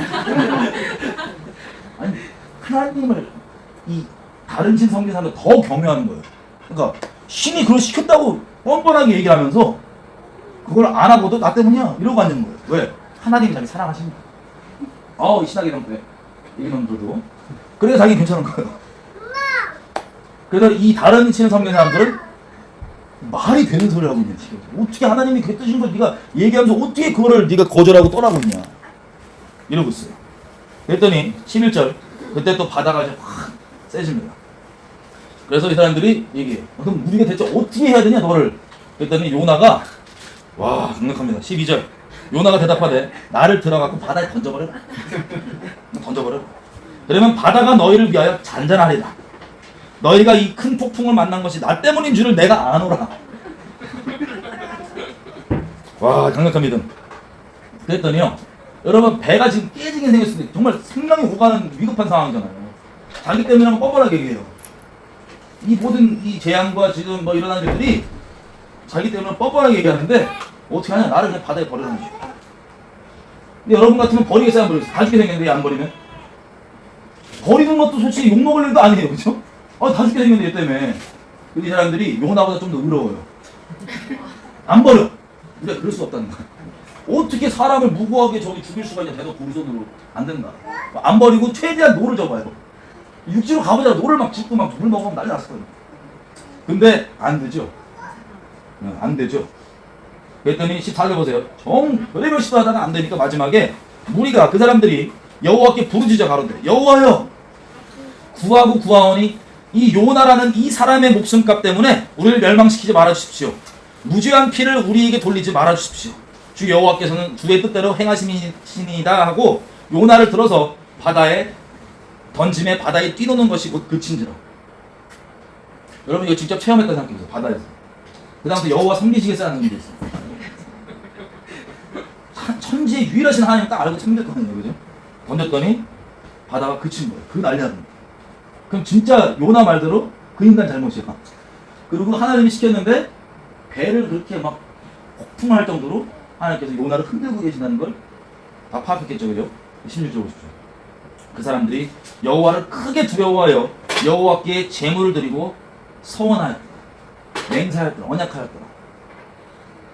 아니 하나님을 이 다른 신 섬기는 사람들 더 경외하는 거예요. 그러니까 신이 그걸 시켰다고 뻔뻔하게 얘기를 하면서 그걸 안 하고도 나 때문이야 이러고 앉는 거예요. 왜? 하나님이 자기 사랑하십니다. 이 신학의 경패 이놈들도 그래서 자기 괜찮은 거예요. 그래서 이 다른 신을 섬기는 사람들은 말이 되는 소리를 하고 있는 지금. 어떻게 하나님이 그 뜻인 걸 네가 얘기하면서 어떻게 그거를 네가 거절하고 떠나고 있냐 이러고 있어요. 그랬더니 11절 그때 또 바다가 이제 확 세집니다. 그래서 이 사람들이 얘기해요. 그럼 우리가 대체 어떻게 해야 되냐 너를. 그랬더니 요나가 와 강력합니다. 12절 요나가 대답하되 나를 들어갖고 바다에 던져버려라. 던져버려. 그러면 바다가 너희를 위하여 잔잔하리라. 너희가 이 큰 폭풍을 만난 것이 나 때문인 줄을 내가 아노라. 와, 강력한 믿음. 그랬더니요, 여러분 배가 지금 깨지게 생겼을 때 정말 생명이 오가는 위급한 상황이잖아요. 자기 때문에 뻔뻔하게 얘기해요. 이 모든 이 재앙과 지금 뭐 일어나는 일들이 자기 때문에 뻔뻔하게 얘기하는데 어떻게 하냐? 나를 그냥 바다에 버리는 거지. 근데 여러분 같으면 버리겠어요? 안 버리겠어요? 다 죽게 생겼는데 안 버리면? 버리는 것도 솔직히 욕먹을 일도 아니에요. 그죠? 다 죽게 생겼는데 얘 때문에. 근데 이 사람들이 요나보다 좀 더 의로워요. 안 버려. 우리가 그럴 수 없다는 거야. 어떻게 사람을 무고하게 저기 죽일 수가 있냐? 대도 고리손으로. 안 된다. 안 버리고 최대한 노를 접어요. 육지로 가보자. 노를 막 짚고 막 물 먹으면 난리 났을 거예요. 근데 안 되죠. 안 되죠. 그랬더니 14절 보세요. 별의별 시도 하다가 안 되니까 마지막에 무리가 그 사람들이 여호와께 부르짖어 가로되 여호와여 구하고 구하오니 이 요나라는 이 사람의 목숨값 때문에 우리를 멸망시키지 말아 주십시오. 무죄한 피를 우리에게 돌리지 말아 주십시오. 주 여호와께서는 주의 뜻대로 행하심이시니이다 하고 요나를 들어서 바다에 던짐에 바다에 뛰노는 것이 곧 그친지라. 여러분 이거 직접 체험했다 생각해보세요. 바다에서. 그 다음부터 여호와 섬기시겠어라는 의미가 있어요. 천지의 유일하신 하나님 딱 알고 섬겼거든요. 그죠? 던졌더니 바다가 그친 거예요. 그 난리 나는. 그럼 진짜 요나 말대로 그 인간 잘못이야. 그리고 하나님이 시켰는데 배를 그렇게 막 폭풍할 정도로 하나님께서 요나를 흔들고 계신다는 걸 다 파악했겠죠. 그죠? 16절 보십시오. 그 사람들이 여호와를 크게 두려워하여 여호와께 제물을 드리고 서원하였더라. 맹세하였더라. 언약하였더라.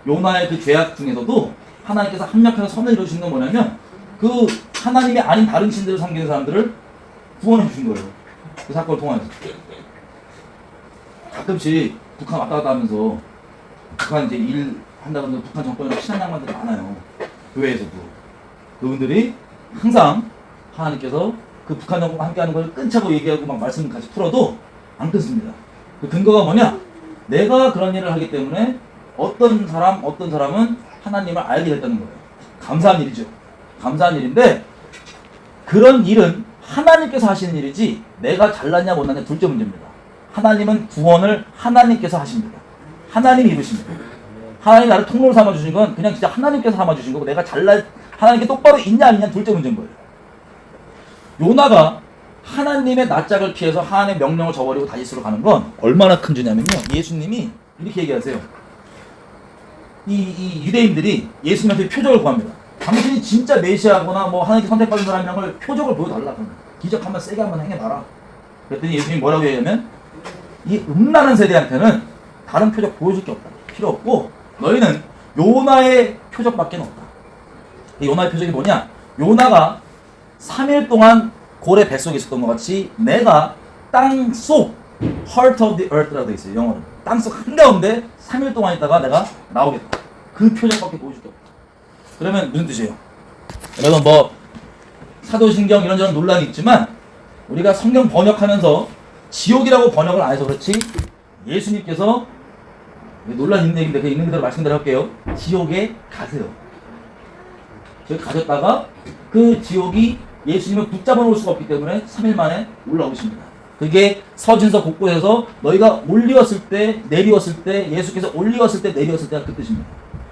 요나의 그 죄악 중에서도 하나님께서 합력해서 선을 이루신 건 뭐냐면 그 하나님이 아닌 다른 신들을 섬기는 사람들을 구원해 주신 거예요. 그 사건을 통해서. 가끔씩 북한 왔다 갔다 하면서 북한 이제 일 한다고 해서 북한 정권이랑 친한 양반들이 많아요. 교회에서도. 그분들이 항상 하나님께서 그 북한 정권과 함께하는 걸 끊자고 얘기하고 막 말씀 같이 풀어도 안 끊습니다. 그 근거가 뭐냐? 내가 그런 일을 하기 때문에 어떤 사람은 하나님을 알게 됐다는 거예요. 감사한 일이죠. 감사한 일인데 그런 일은 하나님께서 하시는 일이지 내가 잘났냐 못났냐 둘째 문제입니다. 하나님은 구원을 하나님께서 하십니다. 하나님이 이루십니다. 하나님 나를 통로로 삼아주신 건 그냥 진짜 하나님께서 삼아주신 거고 내가 하나님께 똑바로 있냐 아니냐 둘째 문제인 거예요. 요나가 하나님의 낯짝을 피해서 하나님의 명령을 저버리고 다시스로 가는 건 얼마나 큰 죄냐면요. 예수님이 이렇게 얘기하세요. 이 유대인들이 예수님한테 표적을 구합니다. 당신이 진짜 메시아거나 뭐 하나님께 선택받은 사람이란 걸 표적을 보여달라. 기적 한번 세게 한번 행해봐라. 그랬더니 예수님이 뭐라고 얘기하면 이 음란한 세대한테는 다른 표적 보여줄 게 없다. 필요 없고 너희는 요나의 표적밖에 없다. 이 요나의 표적이 뭐냐? 요나가 3일 동안 고래 뱃속에 있었던 것 같이 내가 땅속 heart of the earth라고 되어 있어요. 영어로. 땅속 한가운데 3일 동안 있다가 내가 나오겠다. 그 표적밖에 보여줄 게 없다. 그러면 무슨 뜻이에요? 여러분 뭐 사도신경 이런저런 논란이 있지만 우리가 성경 번역하면서 지옥이라고 번역을 안 해서 그렇지 예수님께서 논란 있는 얘기인데 그 있는 그대로 말씀대로 할게요. 지옥에 가세요. 지옥에 가셨다가 그 지옥이 예수님을 붙잡아 놓을 수가 없기 때문에 3일 만에 올라오십니다. 그게 서신서 곳곳에서 너희가 올리웠을 때 내리웠을 때 예수께서 올리웠을 때 내리웠을 때가 그 뜻입니다.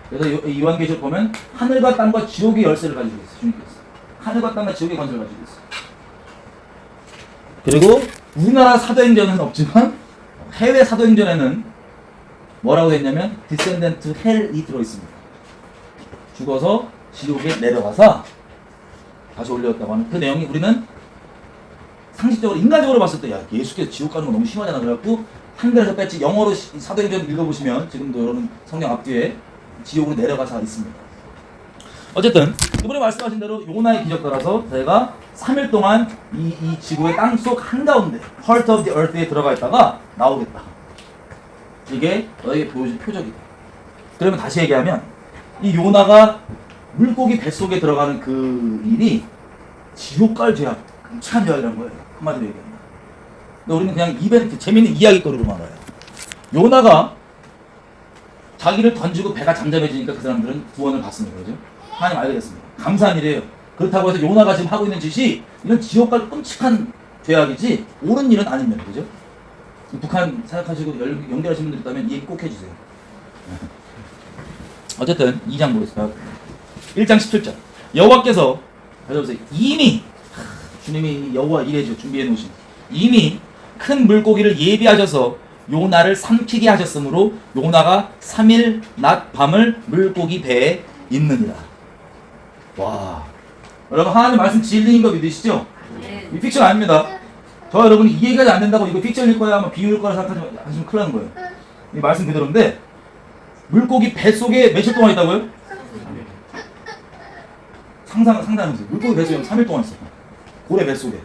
그래서 요한계시록 보면 하늘과 땅과 지옥의 열쇠를 가지고 있어요. 주님께서 하늘과 땅과 지옥의 권세를 가지고 있어요. 그리고 우리나라 사도행전은 없지만 해외 사도행전에는 뭐라고 되어 있냐면 descendant to hell이 들어있습니다. 죽어서 지옥에 내려가서 다시 올려졌다고 하는 그 내용이 우리는 상식적으로 인간적으로 봤을 때 야 예수께서 지옥 가는 거 너무 심하잖아. 그래갖고 한글에서 뺐지 영어로 사도행전 읽어보시면 지금도 여러분 성경 앞뒤에 지옥으로 내려가서 있습니다. 어쨌든 이번에 말씀하신 대로 요나의 기적 따라서 저희가 3일 동안 이 지구의 땅속 한가운데 heart of the earth에 들어가 있다가 나오겠다. 이게 너에게 보여줄 표적이다. 그러면 다시 얘기하면 이 요나가 물고기 뱃속에 들어가는 그 일이 지옥 갈 죄악, 끔찍한 죄악이라는 거예요. 한마디로 얘기하면. 근데 우리는 그냥 이벤트, 재밌는 이야기거리로만 알아요. 요나가 자기를 던지고 배가 잠잠해지니까 그 사람들은 구원을 받습니다. 그죠? 하나님 알게 됐습니다. 감사한 일이에요. 그렇다고 해서 요나가 지금 하고 있는 짓이 이런 지옥갈 끔찍한 죄악이지 옳은 일은 아닙니다. 그죠? 북한 생각하시고 연결하시는 분들 있다면 이 얘기 꼭 해주세요. 어쨌든 2장 보겠습니다. 1장 17절 여호와께서 가져보세요. 이미 주님이 여호와 이레죠. 준비해 놓으신 이미 큰 물고기를 예비하셔서 요나를 삼키게 하셨으므로 요나가 3일 낮 밤을 물고기 배에 있느니라. 와, 여러분 하나님 말씀 진리인 거 믿으시죠? 네. 이 픽션 아닙니다. 저 여러분 이해가 안 된다고 이거 픽션일 거야 아마 비유일 거라 생각하시면 큰일 나는 거예요. 이 말씀 그대로인데 물고기 배 속에 며칠 동안 있다고요? 상상하세요. 물고기 배 속에 3일 동안 있어요. 고래 배 속에.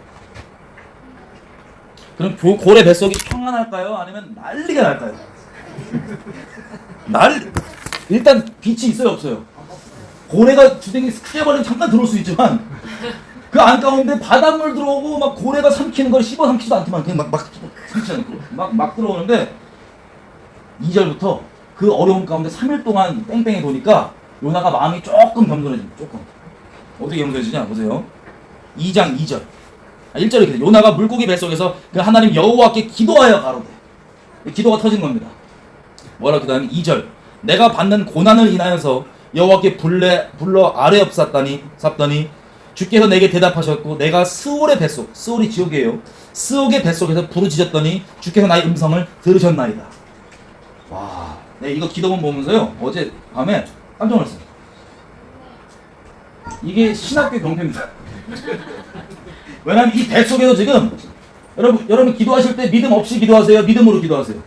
그럼 고래 배 속이 평안할까요? 아니면 난리가 날까요? 일단 빛이 있어요, 없어요? 고래가 주댕이 크게 벌리면 잠깐 들어올 수 있지만 그 안가운데 바닷물 들어오고 막 고래가 삼키는 걸 씹어 삼키지도 않지만 그냥 막 삼키지 않고 막 들어오는데 2절부터 그 어려움 가운데 3일 동안 뺑뺑이 도니까 요나가 마음이 조금 겸손해집니다. 조금. 어떻게 겸손해지냐? 보세요. 2장 2절. 1절에 이렇게 요나가 물고기 뱃속에서 그 하나님 여호와께 기도하여 가로되. 기도가 터진 겁니다. 뭐라고 기도하면 2절. 내가 받는 고난을 인하여서 여호와께 불러 아뢰 엎쌌더니 주께서 내게 대답하셨고 내가 스올의 뱃속, 스올이 지옥이에요. 스올의 뱃속에서 부르짖었더니 주께서 나의 음성을 들으셨나이다. 와, 네, 이거 기도문 보면서요 어제 밤에 깜짝 놀랐어요. 이게 신학교 경패입니다. 왜냐면 이 뱃속에서 지금 여러분 기도하실 때 믿음 없이 기도하세요? 믿음으로 기도하세요?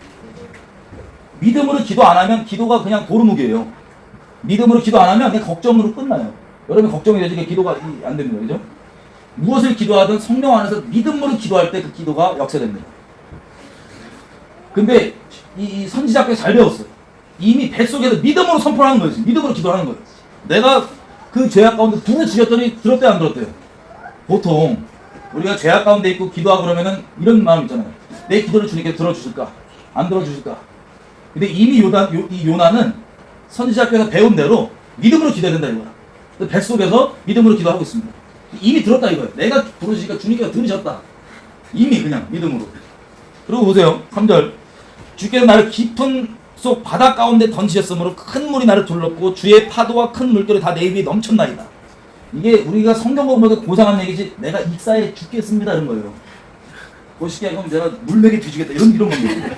믿음으로 기도 안 하면 기도가 그냥 도루묵이에요. 믿음으로 기도 안 하면 그냥 걱정으로 끝나요. 여러분 걱정이 되지 기도가 안 됩니다. 그죠? 무엇을 기도하든 성령 안에서 믿음으로 기도할 때 그 기도가 역사됩니다. 근데 이 선지자께서 잘 배웠어요. 이미 뱃속에서 믿음으로 선포하는 거예요. 믿음으로 기도하는 거예요. 내가 그 죄악 가운데 부르짖었더니 들었대요, 안 들었대요? 보통 우리가 죄악 가운데 있고 기도하고 그러면은 이런 마음 있잖아요. 내 기도를 주님께 들어주실까? 안 들어주실까? 근데 이미 이 요나는 선지자께서 배운 대로 믿음으로 기도해야 된다 이거야. 뱃속에서 믿음으로 기도하고 있습니다. 이미 들었다 이거예요. 내가 부르시니까 주님께서 들으셨다. 이미 그냥 믿음으로. 그리고 보세요. 3절. 주께서 나를 깊은 속 바다 가운데 던지셨으므로 큰 물이 나를 둘렀고 주의 파도와 큰 물결이 다 내 입에 넘쳤나이다. 이게 우리가 성경 공부에서 고상한 얘기지 내가 익사에 죽겠습니다 이런 거예요. 멋있게 하면 내가 물맥에 뒤지겠다 이런 겁니다.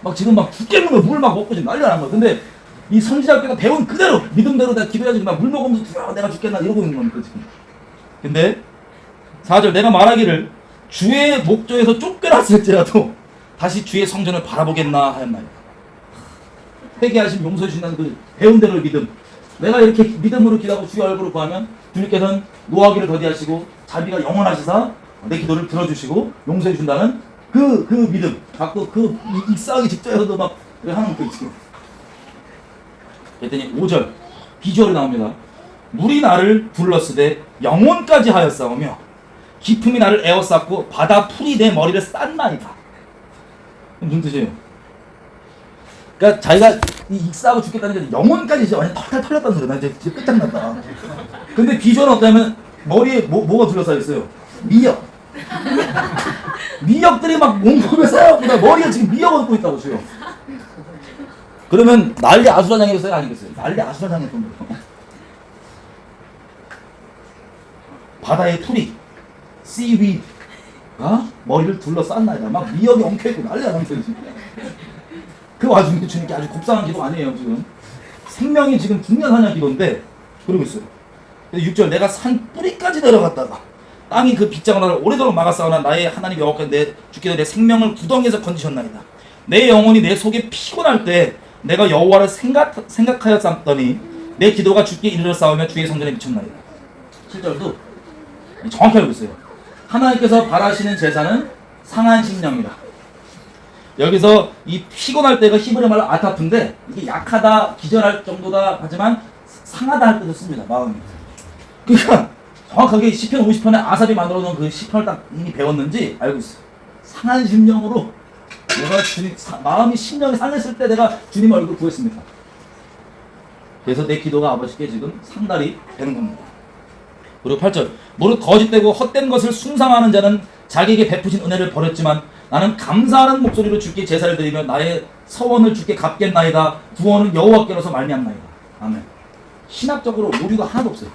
막 지금 막 죽겠는 거예요. 물 막 먹고 지금 난리가 난 거예요. 근데 이 선지자께서 배운 그대로 믿음대로 내가 기도해야지 막 물 먹으면서 내가 죽겠나 이러고 있는 겁니다 지금. 근데 4절 내가 말하기를 주의 목조에서 쫓겨났을지라도 다시 주의 성전을 바라보겠나 하였나요. 회개하신 용서해 주신다는 그 배운 대로의 믿음. 내가 이렇게 믿음으로 기도하고 주의 얼굴을 구하면 주님께서는 노하기를 더디하시고 자비가 영원하시사 내 기도를 들어주시고 용서해 준다는 그 믿음. 갖고 그 익사하기 직전에서도 막 하는 거 있지. 그랬더니 5절 비주얼이 나옵니다. 물이 나를 둘렀으되 영혼까지 하였사오며 기품이 나를 에워쌌고 바다 풀이 내 머리를 쌌나이다. 무슨 뜻이에요? 그러니까 자기가 이 익사하고 죽겠다는 게 영혼까지 이제 완전 털털 털렸다는 소리야. 나 이제 끝장났다. 근데 비주얼은 어떠냐면 머리에 뭐가 둘러싸여 있어요? 미역. 미역들이 막 온몸에 쌓여갖고 머리에 지금 미역을 얹고 있다고 지금. 그러면 난리 아수라장이겠어요? 아니겠어요? 난리 아수라장이었던 거예요. 바다의 풀이 seaweed가 머리를 둘러쌌나이다. 막 미역이 엉켜있고 난리가 난 거예요. 그 와중에 주님께 아주 곱상한 기도 아니에요 지금. 생명이 지금 중년사냥 기도인데 그러고 있어요. 6절 내가 산 뿌리까지 내려갔다가 땅이 그 빗장을 나를 오래도록 막았사오나 나의 하나님 여호와께서 주께서 내 생명을 구덩이에서 건지셨나이다. 내 영혼이 내 속에 피곤할 때 내가 여호와를 생각하여 삼더니 내 기도가 주께 이르렀사오며 주의 성전에 미쳤나이다. 7절도 정확히 알고 있어요. 하나님께서 바라시는 제사는 상한 심령이다. 여기서 이 피곤할 때가 히브리 말로 아타프인데 이게 약하다, 기절할 정도다 하지만 상하다 할 때도 씁니다. 마음이. 그러니까 정확하게 시편 50편에 아삽이 만들어 놓은 그 시편을 딱 이미 배웠는지 알고 있어요. 상한 심령으로 내가 마음이 심령이 상했을 때 내가 주님 얼굴 구했습니다. 그래서 내 기도가 아버지께 지금 상달이 되는 겁니다. 그리고 8절 무릇 거짓되고 헛된 것을 숭상하는 자는 자기에게 베푸신 은혜를 버렸지만 나는 감사하는 목소리로 주께 제사를 드리며 나의 서원을 주께 갚겠나이다. 구원은 여호와께로서 말미암나이다. 아멘. 신학적으로 오류가 하나도 없어요.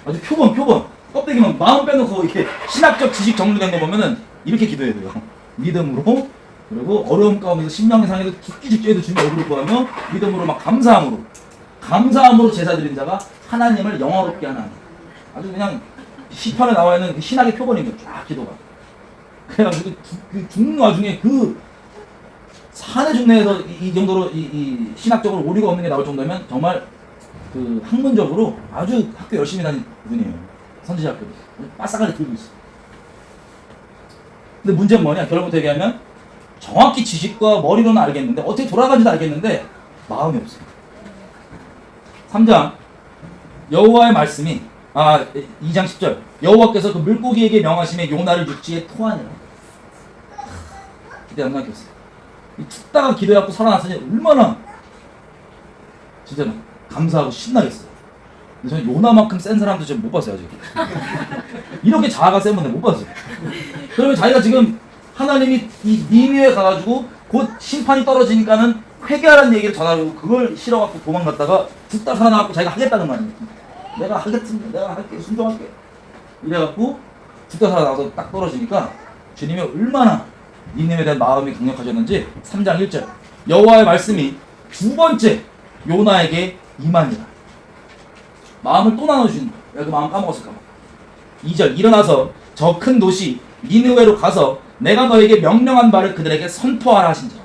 아주 표본 껍데기만 마음 빼놓고 이렇게 신학적 지식 정리된 거 보면은 이렇게 기도해야 돼요. 믿음으로, 그리고 어려움 가운데서 심령상에도 죽기죽기에도 주님 얼굴을 보며 믿음으로 막 감사함으로 제사 드린 자가 하나님을 영화롭게 하는, 아주 그냥 시편에 나와 있는 그 신학의 표본입니다. 쫙 기도가. 그래가지고 그 죽는 와중에 그 산의 중내에서 이 정도로 이 신학적으로 오류가 없는 게 나올 정도면 정말 그 학문적으로 아주 학교 열심히 다닌 분이에요. 선지자학교도 빠삭하게 들고 있어. 근데 문제는 뭐냐? 결론부터 얘기하면 정확히 지식과 머리로는 알겠는데 어떻게 돌아가는지도 알겠는데 마음이 없어요. 3장 여호와의 말씀이 2장 10절 여호와께서 그 물고기에게 명하심에 요나를 육지에 토하니라. 기대 안 나겠어요. 죽다가 기도해갖고 살아났으니 얼마나 진짜 감사하고 신나겠어요. 근데 저는 요나만큼 센 사람도 지금 못 봤어요 아직. 이렇게 자아가 센 분들 못 봤어요. 그러면 자기가 지금 하나님이 이 니느웨에 가가지고 곧 심판이 떨어지니까는 회개하라는 얘기를 전하고 그걸 싫어갖고 도망갔다가 죽다 살아나갖고 자기가 하겠다는 거 아니에요. 내가 하겠습니다. 내가 할게. 순종할게. 이래갖고 죽다 살아나서 딱 떨어지니까 주님이 얼마나 니느웨에 대한 마음이 강력하셨는지 3장 1절 여호와의 말씀이 두 번째 요나에게 임하니라. 마음을 또 나눠주는 거야. 내가 그 마음 까먹었을까봐. 2절 일어나서 저 큰 도시 니느웨로 가서 내가 너에게 명령한 바를 그들에게 선포하라 하신지라.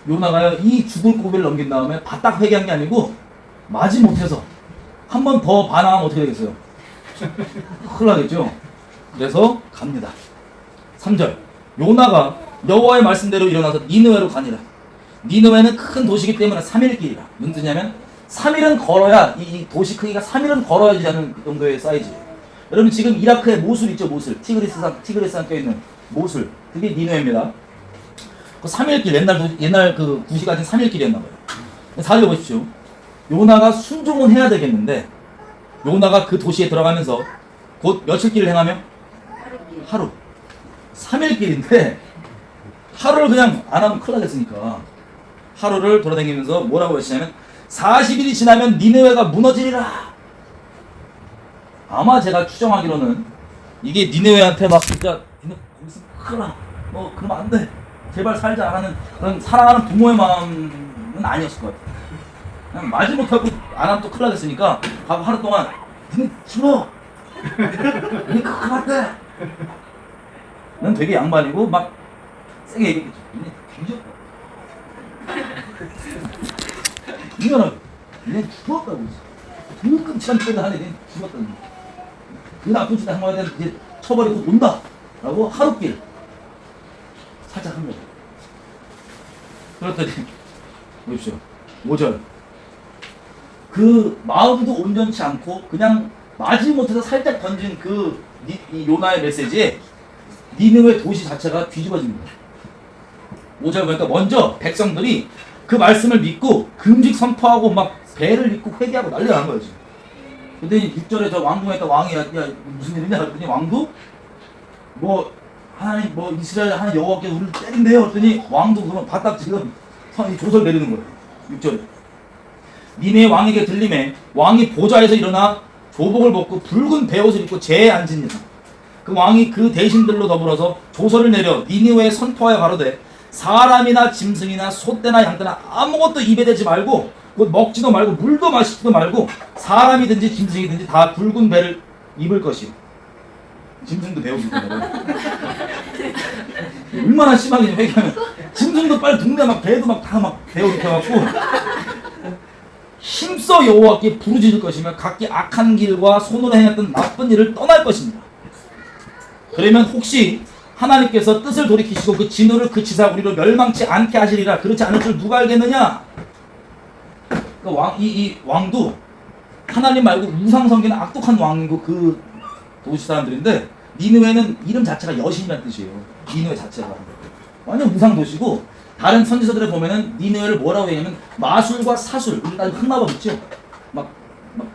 요나가요 이 죽을 고비를 넘긴 다음에 바딱 회개한 게 아니고 마지못해서 한 번 더 반항하면 어떻게 되겠어요? 큰일 나겠죠? 그래서 갑니다. 3절 요나가 여호와의 말씀대로 일어나서 니느웨로 가니라. 니느웨는 큰 도시이기 때문에 3일 길이라. 무슨 뜻이냐면 3일은 걸어야 이 도시 크기가 3일은 걸어야 되는 정도의 사이즈예요. 여러분 지금 이라크에 모술 있죠? 모술. 티그리스산 껴있는 모술. 그게 니느웨입니다. 그 3일 길 옛날 그 구시 같은 3일 길이었나 봐요. 4절 보십시오. 요나가 순종은 해야 되겠는데 요나가 그 도시에 들어가면서 곧 며칠 길을 행하며? 하루. 3일 길인데 하루를 그냥 안 하면 큰일 나겠으니까 하루를 돌아다니면서 뭐라고 하시냐면 40일이 지나면 니느웨가 무너지리라. 아마 제가 추정하기로는 이게 니느웨한테 막 진짜 니네 거기서 큰일 나. 그러면 안 돼. 제발 살자 하는 그런 사랑하는 부모의 마음은 아니었을 것 같아요. 그냥 마지못하고 안 하면 또 큰일 나겠으니까 가고 하루 동안 니네 죽어. 니네 큰일 났대. 난 되게 양반이고 막 세게 얘기했죠. 니네 뒤졌다. 이거는 니네 죽었다고. 그 끔찍한 짓을 하네. 니네 죽었다는 거. 그 나쁜 짓을 한 거에 대한 이제 처벌이 곧 온다. 라고 하루길 살짝 합니다. 그렇더니 보십시오. 5절 그 마음도 온전치 않고 그냥 마지못해서 살짝 던진 이 요나의 메시지에 니느웨 도시 자체가 뒤집어집니다. 5절 보니까 먼저 백성들이 그 말씀을 믿고 금식 선포하고 막 배를 입고 회개하고 난리가 난 거예요 지금. 근데 6절에 저 왕궁에 왕이 야 무슨 일이냐 그랬더니 왕도 하나님 이스라엘 하나님 여호와께서 우리를 때린대요 그랬더니 왕도 그러면 바닥 지금 조설 내리는 거예요. 6절에 니네 왕에게 들림에 왕이 보좌에서 일어나 조복을 벗고 붉은 베옷을 입고 제에 앉으니라. 그 왕이 그 대신들로 더불어서 조서를 내려 니느웨에 선포하여 가로되 사람이나 짐승이나 소떼나 양떼나 아무것도 입에 대지 말고 곧 먹지도 말고 물도 마시지도 말고 사람이든지 짐승이든지 다 붉은 배를 입을 것이요. 짐승도 배우고 있거든요. 얼마나 심하게 회개하면 짐승도 빨리 동네 막 배도 막 다 막 배우고 해갖고 힘써 여호와께 부르짖을 것이며 각기 악한 길과 손으로 행했던 나쁜 일을 떠날 것입니다. 그러면 혹시 하나님께서 뜻을 돌이키시고 그 진노를 그치사 우리로 멸망치 않게 하시리라. 그렇지 않을 줄 누가 알겠느냐? 이 왕도 하나님 말고 우상 섬기는 악독한 왕이고 그 도시 사람들인데 니느웨는 이름 자체가 여신이라는 뜻이에요. 니느웨 자체가 완전 우상 도시고 다른 선지서들에 보면은 니느웨를 뭐라고 얘기하면 마술과 사술, 일단 흑마법 있죠? 막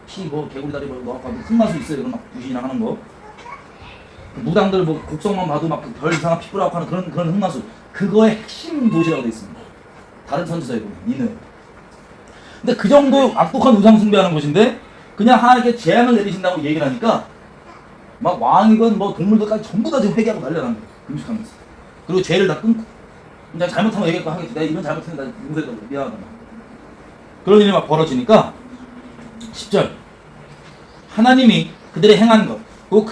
피 뭐 개구리 다리 뭐 넣어갖고 흑마술 있어요. 이거 막 부신이랑 하는 거. 그 무당들 뭐 곡성만 봐도 막 별 이상한 피 뿌라고 하는 그런 흑마술. 그거의 핵심 도시라고 돼 있습니다. 다른 선지서에 보면 니느웨. 근데 그 정도 악독한 우상 숭배하는 곳인데 그냥 하나님께 재앙을 내리신다고 얘기를 하니까 막 왕이건 뭐 동물들까지 전부 다 지금 회개하고 난리가 난 거예요. 금식하면서. 그리고 죄를 다 끊고. 내가 잘못하면 얘기할까 하겠지. 내가 이런 잘못했는데 나 용서해줘. 미안하다. 그런 일이 막 벌어지니까 10절 하나님이 그들의 행한 것 곧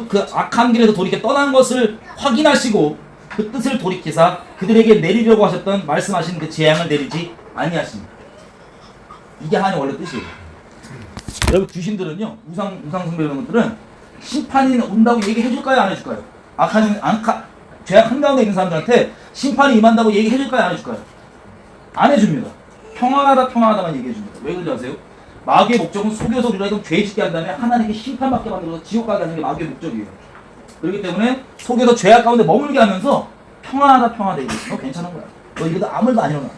그 악한 길에서 돌이켜 떠난 것을 확인하시고 그 뜻을 돌이키사 그들에게 내리려고 하셨던 말씀하신 그 재앙을 내리지 아니하십니다. 이게 하나님 원래 뜻이에요. 여러분 귀신들은요 우상 숭배 이런 것들은 심판이 온다고 얘기해 줄까요 안 해줄까요? 죄악 한가운데 있는 사람들한테 심판이 임한다고 얘기해 줄까요 안 해줄까요? 안 해줍니다. 평안하다만 얘기해 줍니다. 왜 그런지 아세요? 마귀의 목적은 속여서 우리가 죄 짓게 한 다음에 하나님께 심판받게 만들어서 지옥 가게 하는 게 마귀의 목적이에요. 그렇기 때문에 속여서 죄악 가운데 머물게 하면서 평안하다 얘기해. 너 괜찮은 거야. 너 이러다 아무 일도 안 일어나.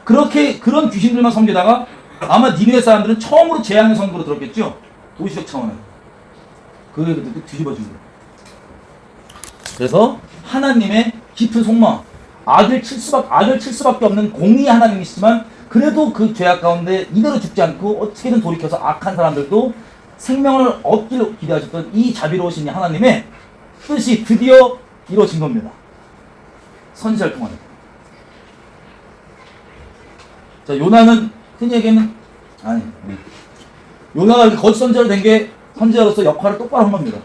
그런 귀신들만 섬기다가 아마 니느웨 사람들은 처음으로 재앙의 선고로 들었겠죠? 도시적 차원에서. 그게 그때 뒤집어진 거예요. 그래서 하나님의 깊은 속마음, 악을 칠 수밖에 없는 공의 하나님이시지만 그래도 그 죄악 가운데 이대로 죽지 않고 어떻게든 돌이켜서 악한 사람들도 생명을 얻기를 기대하셨던 이 자비로우신 하나님의 뜻이 드디어 이루어진 겁니다. 선지자를 통하여. 자, 요나는 흔히 얘기하면 요나가 이렇게 거짓 선지자로 된 게 선지자로서 역할을 똑바로 한 겁니다.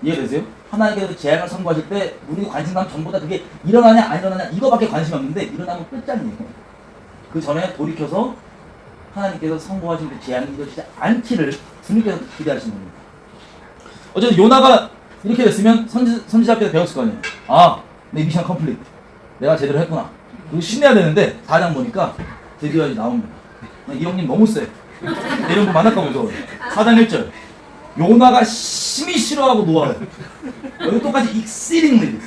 이해되세요? 하나님께서 재앙을 선고하실 때 우리 관심사는 전부 다 그게 일어나냐 안 일어나냐 이거밖에 관심이 없는데 일어나면 끝장이에요. 그 전에 돌이켜서 하나님께서 선고하신 그 재앙이 이루어지지 않기를 주님께서 기대하시는 겁니다. 어쨌든 요나가 이렇게 됐으면 선지자께서 배웠을 거 아니에요. 아, 내 미션 컴플리트. 내가 제대로 했구나. 그리고 신내야 되는데 4장 보니까 드디어 나옵니다. 이 형님 너무 세. 이런 거 만날까 무서워요. 4장 1절. 요나가 심히 싫어하고 노아요. 여기 똑같이 exceedingly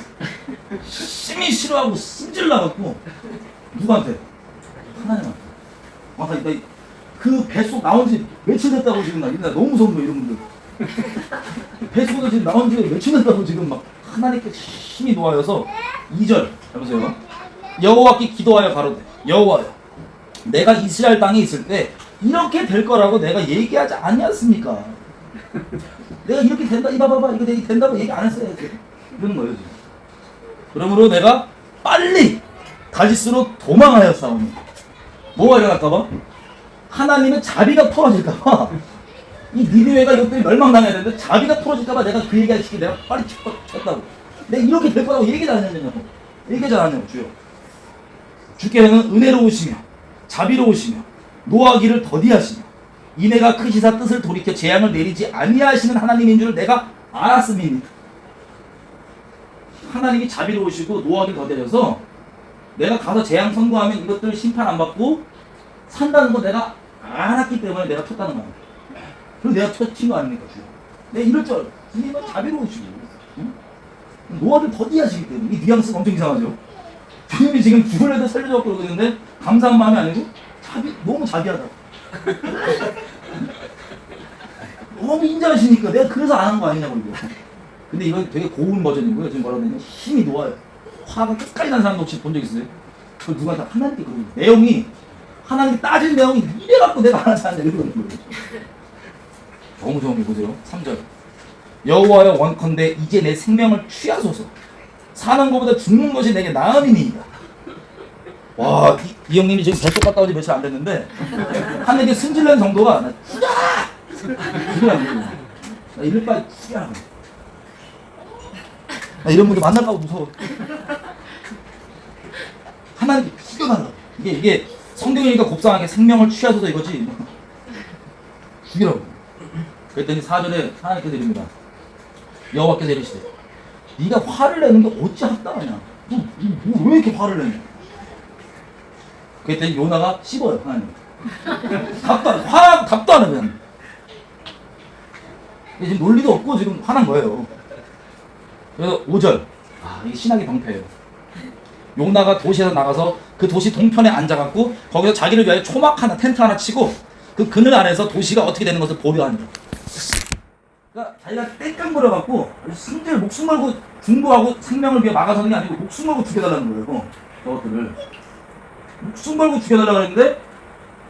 심히 싫어하고 승질나갖고 누구한테? 하나님한테. 나 그 뱃속 나온 지 며칠 됐다고 지금 나 너무 무서운 거예요 이런 분들. 뱃속에서 지금 나온 지 며칠 됐다고 지금 막 하나님께 심히 노하여서 2절 해보세요. 여호와께 기도하여 가로되 여호와여 내가 이스라엘 땅에 있을 때 이렇게 될 거라고 내가 얘기하지 않았습니까? 내가 이렇게 된다 이봐봐봐 이거 된다고 얘기 안 했어요. 이러는 거예요 지금. 그러므로 내가 빨리 다시스로 도망하였사오니 뭐가 일어날까봐? 하나님의 자비가 풀어질까봐 이 니느웨가 이것들이 멸망당해야 되는데 자비가 풀어질까봐 내가 그 얘기할 시기 내가 빨리 쳤다고. 내가 이렇게 될 거라고 얘기하지 않았냐고. 얘기하지 않았냐고 주여. 주께서는 은혜로우시며 자비로우시며 노하기를 더디하시며 이내가 크시사 뜻을 돌이켜 재앙을 내리지 아니하시는 하나님인 줄 내가 알았음이니. 하나님이 자비로우시고 노하기를 더디하셔서 내가 가서 재앙 선고하면 이것들 심판 안 받고 산다는 거 내가 알았기 때문에 내가 쳤다는 거야. 그리고 내가 친 거 아닙니까 주여. 내가 이럴 줄 알았어. 주님은 자비로우시고 응? 노하기를 더디하시기 때문에 이 뉘앙스가 엄청 이상하죠. 주님이 지금 죽을 애들 살려주고 그러는데 감사한 마음이 아니고 너무 자비하다. 너무 인자하시니까 내가 그래서 안 한 거 아니냐고 이거. 근데 이건 되게 고운 버전이고요. 지금 뭐라고 했냐면 힘이 놓아요. 화가 끝까지 난 사람도 혹시 본 적 있어요? 그걸 누구한테 하나님께 그러고 내용이 하나님이 따질 내용이 이래갖고 내가 안 하지 않냐 이러는 거예요. 너무 무서운 게 보세요. 3절 여호와여 원컨대 이제 내 생명을 취하소서 사는 것보다 죽는 것이 내게 나음이니이다. 와, 이 형님이 지금 뱃속 갔다 오지 며칠 안 됐는데 하나님께 승질낸 정도가 나 죽여라고 나 이럴 바에 죽여라고. 나 이런 분들 만날까 봐 무서워. 하나님께 죽여달라고. 이게 성경이니까 곱상하게 생명을 취하소서 이거지. 죽이라고. 그랬더니 4절에 하나님께서 이릅니다. 여호와께서 이르시되 네가 화를 내는 게 어찌 합당하냐. 너 왜 이렇게 화를 내냐. 그랬더니 요나가 씹어요 하나님. 답도 안 하면. 지금 논리도 없고 지금 화난 거예요. 그래서 5절. 이게 신학의 방패예요. 요나가 도시에서 나가서 그 도시 동편에 앉아갖고 거기서 자기를 위하여 초막 하나 텐트 하나 치고 그 그늘 아래서 도시가 어떻게 되는 것을 보려하는 거야. 그러니까 자기가 땡깡 부려갖고 승질 목숨 걸고 중보하고 생명을 위해 막아서는 게 아니고 목숨 걸고 죽여달라는 거예요. 저것들을 목숨 걸고 죽여달라고 했는데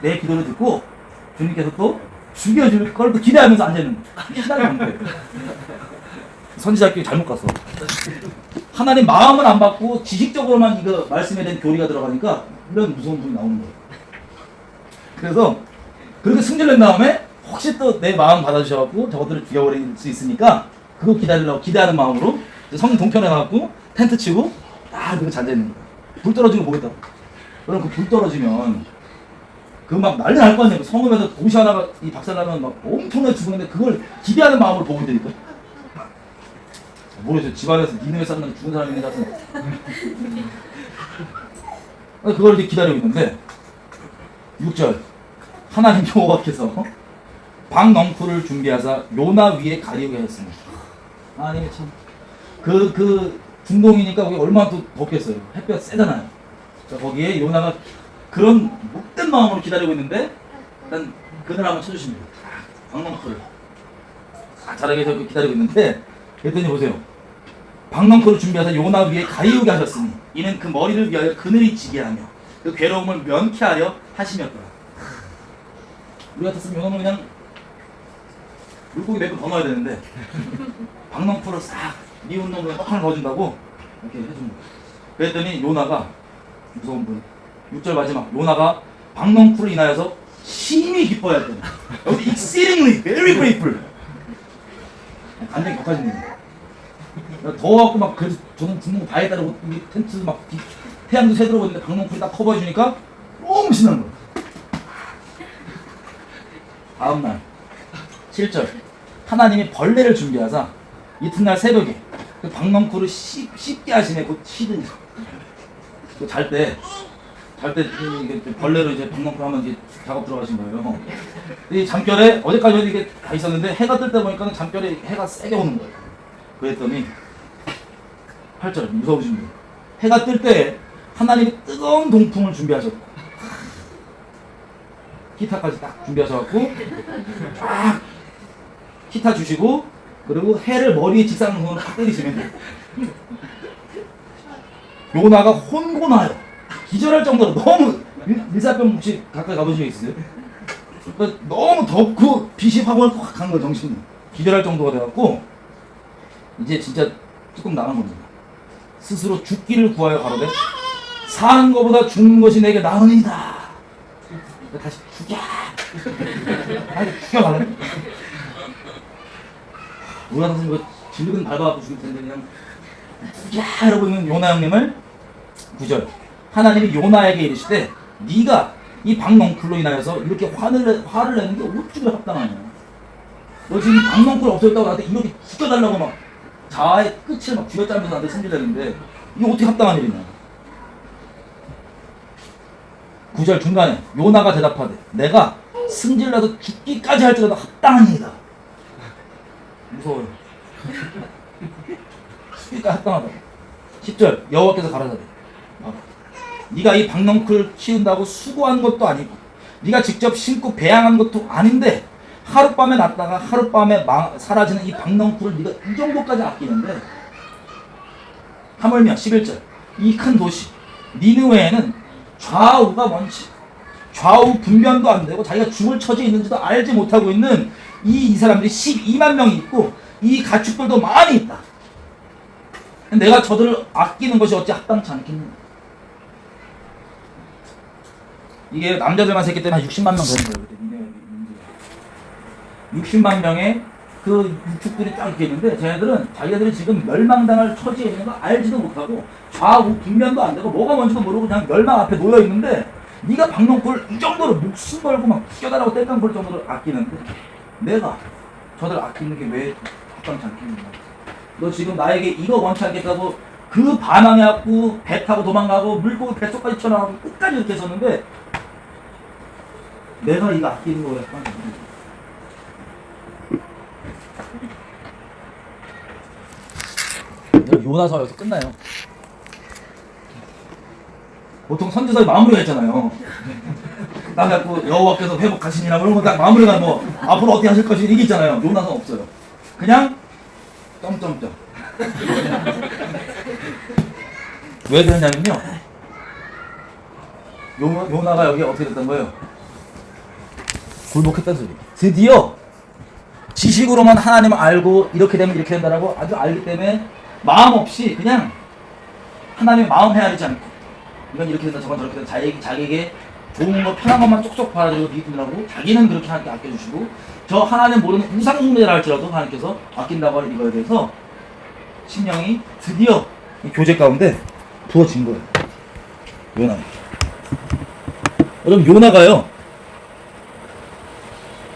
내 기도를 듣고 주님께서 또 죽여줄 걸 또 기대하면서 앉아있는 거예요. 신앙의 방패예요. 선지자끼리 잘못 갔어. 하나님 마음은 안 받고 지식적으로만 이거 말씀에 대한 교리가 들어가니까 이런 무서운 분이 나오는 거예요. 그래서 그렇게 승질낸 다음에 혹시 또 내 마음 받아주셔갖고 저것들을 죽여버릴 수 있으니까 그거 기다리려고 기대하는 마음으로 성 동편에 가갖고 텐트 치고 딱 이렇게 앉아있는 거예요. 불 떨어지고 보겠다고. 그럼 그 불 떨어지면 그 막 난리 날 거 아니에요. 성읍에서 도시 하나가 이 박살나면 막 엄청나게 죽었는데 그걸 기대하는 마음으로 보고 있다니까. 모르겠어요. 집안에서 니네에 쌌는 죽은 사람이 있는 것 같은데. 그걸 이렇게 기다리고 있는데 6절 하나님 여호와께서 박넝쿨을 준비하사 요나 위에 가리우게 하였습니다. 하나님이 참 그 중동이니까 거기 얼마나 또 덥겠어요. 햇볕 세잖아요. 그러니까 거기에 요나가 그런 못된 마음으로 기다리고 있는데 일단 그늘 한번 쳐주십니다. 박넝쿨을 잘하게 기다리고 있는데 그랬더니 보세요. 박넝쿨을 준비하사 요나 위에 가리우게 하셨으니 이는 그 머리를 위하여 그늘이 지게 하며 그 괴로움을 면케하려 하심이었더라. 우리 같았으면 요나는 그냥 물고기 몇 번 더 넣어야 되는데 박넝쿨을 싹 미운 놈을 떡하나 넣어준다고 이렇게 해줍니다. 그랬더니 요나가 무서운 분 6절 마지막 요나가 박넝쿨을 인하여서 심히 기뻐했더니 여기 exceedingly very grateful 완전히 격하신 분이에요. 더워갖고 막 그래서 저는 죽는 거 다 했다고 텐트 막 태양도 새들어오고 있는데 박넝쿨이 딱 커버해주니까 너무 신나는 거예요. 다음날 7절 하나님이 벌레를 준비하사 이튿날 새벽에 그 박넝쿨을 씹게 하시네. 곧 쉬든지 잘 때 벌레로 이제 박넝쿨 하면 이제 작업 들어가신 거예요. 이 잠결에 어제까지 이게 다 있었는데 해가 뜰 때 보니까 잠결에 해가 세게 오는 거예요. 그랬더니 8절 무서우신 분 해가 뜰 때 하나님이 뜨거운 동풍을 준비하셨고 기타까지 딱 준비하셔갖고 쫙 기타 주시고 그리고 해를 머리에 직사광선으로 딱 때리시면 돼요. 요나가 혼곤하여 기절할 정도로 너무 일사병 혹시 가까이 가보신 적 있으세요? 그러니까 너무 덥고 빛이 확 간 거예요. 정신이 기절할 정도가 돼갖고 이제 진짜 조금 나간 겁니다. 스스로 죽기를 구하여 가로되 사는 것보다 죽는 것이 내게 나으니이다. 다시 죽여! 아니 죽여갈래? 우리 같은 이거 질근 밟아갖고 죽일 텐데 그냥 죽여! 이러고 있는 요나 형님을 9절 하나님이 요나에게 이르시되 네가 이 박넝쿨로 인하여서 이렇게 화를 내는 게 어찌나 합당하냐. 너 지금 박넝쿨 없어졌다고 나한테 이렇게 죽여달라고 막 자아의 끝을 막 쥐어짜면서 나한테 승질내는데 이게 어떻게 합당한 일이냐. 9절 중간에 요나가 대답하되 내가 승질나서 죽기까지 할지라도 합당한 일이다. 무서워요. 죽기까지 합당하다. 10절 여호와께서 가라사대 네가 이 박넝쿨 키운다고 수고한 것도 아니고 네가 직접 심고 배양한 것도 아닌데 하룻밤에 났다가 하룻밤에 사라지는 이 박넝쿨을 네가 이 정도까지 아끼는데 하물며 11절 이 큰 도시 니느웨에는 좌우가 뭔지 좌우 분변도 안 되고 자기가 죽을 처지에 있는지도 알지 못하고 있는 이 사람들이 12만 명이 있고 이 가축들도 많이 있다. 내가 저들을 아끼는 것이 어찌 합당치 않겠느냐. 이게 남자들만 셌기 때문에 한 60만 명 되는 거예요. 60만 명의 그 유축들이 쫙 이렇게 있는데 쟤네들은 자기들이 지금 멸망당할 처지에 있는 거 알지도 못하고 좌우 분변도 안 되고 뭐가 뭔지도 모르고 그냥 멸망 앞에 놓여 있는데 네가 박넝쿨 이 정도로 목숨 걸고 막 죽여달라고 뗄감 볼 정도로 아끼는데 내가 저들 아끼는 게 왜 합당치 않겠느냐. 너 지금 나에게 이거 원치 않겠다고 그 반항해갖고 배 타고 도망가고 물고기 뱃속까지 쳐나가고 끝까지 이렇게 했었는데 내가 이거 아끼는 거 왜 합당치 않겠느냐. 요나서 여기서 끝나요. 보통 선지서의 마무리가 있잖아요. 딱 갖고 여호와께서 회복하시니라 그런 거 딱 마무리가 뭐 앞으로 어떻게 하실 것이 이게 있잖아요. 요나는 없어요. 그냥 점점점. 왜 그러냐면요. 요나가 여기 어떻게 됐던 거예요? 굴복했다는 소리. 드디어 지식으로만 하나님을 알고 이렇게 되면 이렇게 된다라고 아주 알기 때문에 마음 없이 그냥 하나님의 마음 헤아리지 않고 이건 이렇게 된다 저건 저렇게 된다 자기에게 좋은 거 편한 것만 쪽쪽 받아들이고 믿으라고 자기는 그렇게 하나님께 아껴주시고 저 하나님 모르는 우상 숭배를 할지라도 하나님께서 아낀다고 하는 이거에 대해서 심령이 드디어 이 교제 가운데 부어진 거예요. 요나. 여러분 요나가요.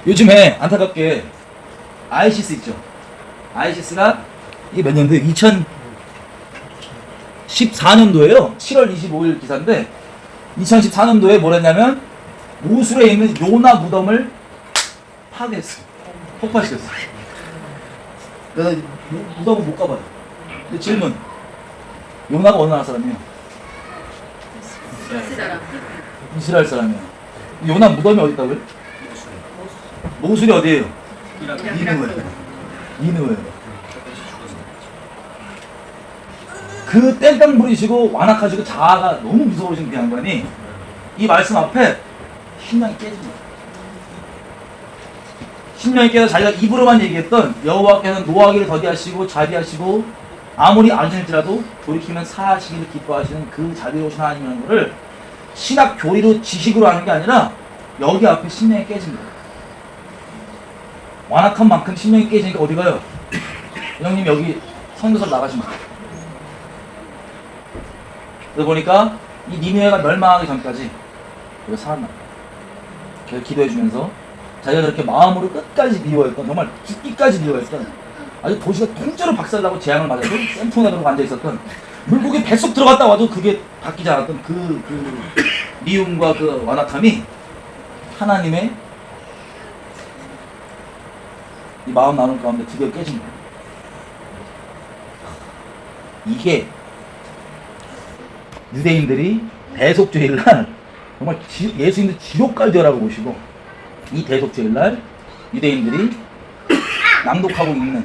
요즘에 안타깝게 아이시스 있죠. 아이시스가 이게 몇 년도에 2014년도에요. 7월 25일 기사인데 2014년도에 뭘 했냐면 모술에 있는 요나 무덤을 파괴했어요. 폭파시켰어요. 그래서 무덤은 못 가봐요. 근데 질문. 요나가 어느 나라 사람이에요? 이스라엘 사람이에요. 요나 무덤이 어디 있다고요? 모술이 어디예요? 니느웨예요. 그 땡땅 부리시고 완악하시고 자아가 너무 무서우신 그 양반이 이 말씀 앞에 심령이 깨집니다. 심령이 깨서 자기가 입으로만 얘기했던 여호와께서는 노하기를 더디하시고 자비하시고 아무리 안전일지라도 돌이키면 사하시기를 기뻐하시는 그 자비로우신 하나님이라는 것을 신학 교리로 지식으로 하는 게 아니라 여기 앞에 심령이 깨집니다. 완악한 만큼 심령이 깨지니까 어디 가요? 형님 여기 선교사로 나가십니다. 그래서 보니까 이 니느웨가 멸망하기 전까지 여기 살았나. 계속 기도해주면서 자기가 그렇게 마음으로 끝까지 미워했던 정말 죽기까지 미워했던 아주 도시가 통째로 박살나고 재앙을 맞아도 쌤통에 들고 앉아있었던 물고기 뱃속 들어갔다 와도 그게 바뀌지 않았던 그 미움과 그 완악함이 하나님의 이 마음 나눔 가운데 드디어 깨진 거예요. 이게 유대인들이 대속죄일날 정말 예수님들 지옥갈 되라고 보시고 이 대속죄일날 유대인들이 낭독하고 있는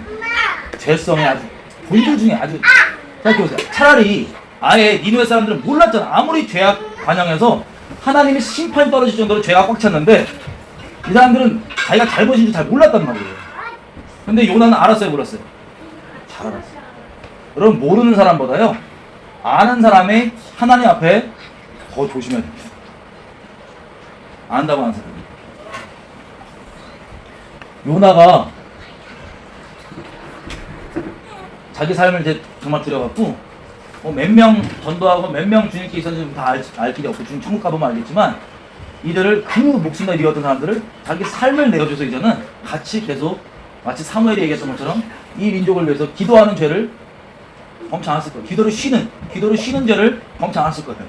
죄성의 아주 본질 중에 아주 생각해보세요. 차라리 아예 니느웨 사람들은 몰랐잖아. 아무리 죄악 관영해서 하나님의 심판이 떨어질 정도로 죄가 꽉 찼는데 이 사람들은 자기가 잘못인지 잘 몰랐단 말이에요. 근데 요나는 알았어요, 몰랐어요? 잘 알았어요. 여러분 모르는 사람보다요 아는 사람이 하나님 앞에 더 조심해야 됩니다. 안다고 하는 사람이. 요나가 자기 삶을 이제 정말 들여갖고 몇 명 전도하고 몇 명 주님께 있었는지 다 알 길이 없고 주님 천국 가보면 알겠지만 이들을 그 목숨과 이었던 사람들을 자기 삶을 내어줘서 이제는 같이 계속 마치 사무엘이 얘기했던 것처럼 이 민족을 위해서 기도하는 죄를 범치 않았을 거예요. 기도를 쉬는 죄를 범치 않았을 거예요.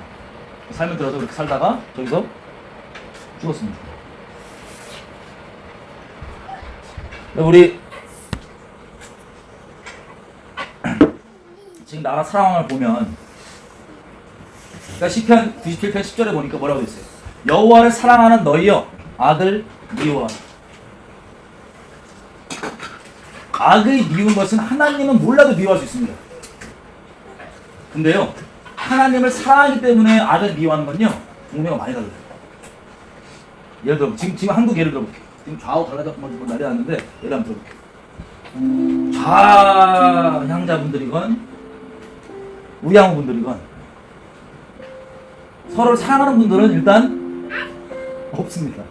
삶을 들어서 그렇게 살다가 저기서 죽었습니다. 우리 지금 나라 상황을 보면 그러니까 시편 97편 10절에 보니까 뭐라고 했어요? 여호와를 사랑하는 너희여 악을 미워하라. 악의 미운 것은 하나님은 몰라도 미워할 수 있습니다. 근데요 하나님을 사랑하기 때문에 악을 미워하는 건요 동네가 많이 달라요. 예를 들어 지금 한국 예를 들어볼게요. 지금 좌우 갈라잡고 난리 났는데 예를 한번 들어볼게요. 좌향자분들이건 우양우분들이건 서로를 사랑하는 분들은 일단 없습니다.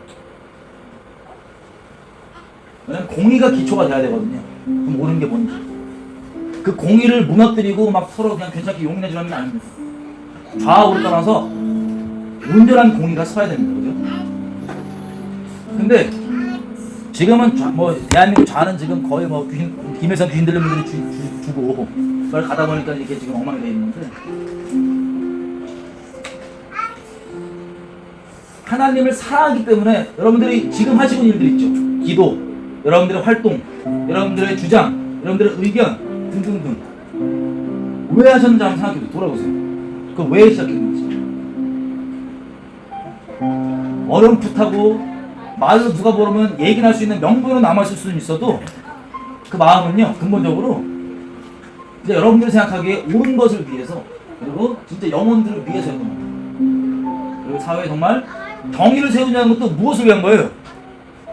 왜냐면 공의가 기초가 돼야 되거든요. 그럼 모르는 게 뭔지. 그 공의를 무너뜨리고 막 서로 그냥 괜찮게 용인해주는 게 아닙니다. 좌우를 떠나서 온전한 공의가 서야 됩니다. 그죠? 근데 지금은 대한민국 좌는 지금 거의 김일성 귀신 들린 분들이 주고 그걸 가다 보니까 이렇게 지금 엉망이 돼 있는데 하나님을 사랑하기 때문에 여러분들이 지금 하시는 일들 있죠. 기도, 여러분들의 활동, 여러분들의 주장, 여러분들의 의견 등등등 왜 하셨는지 한번 생각해보세요. 돌아보세요. 그걸 왜 시작했는지. 어렴풋하고 말로 누가 모르면 얘기할 수 있는 명분은 남아있을 수는 있어도 그 마음은요 근본적으로 이제 여러분들이 생각하기에 옳은 것을 위해서 그리고 진짜 영혼들을 위해서였던 겁니다. 그리고 사회에 정말 정의를 세우냐는 것도 무엇을 위한 거예요?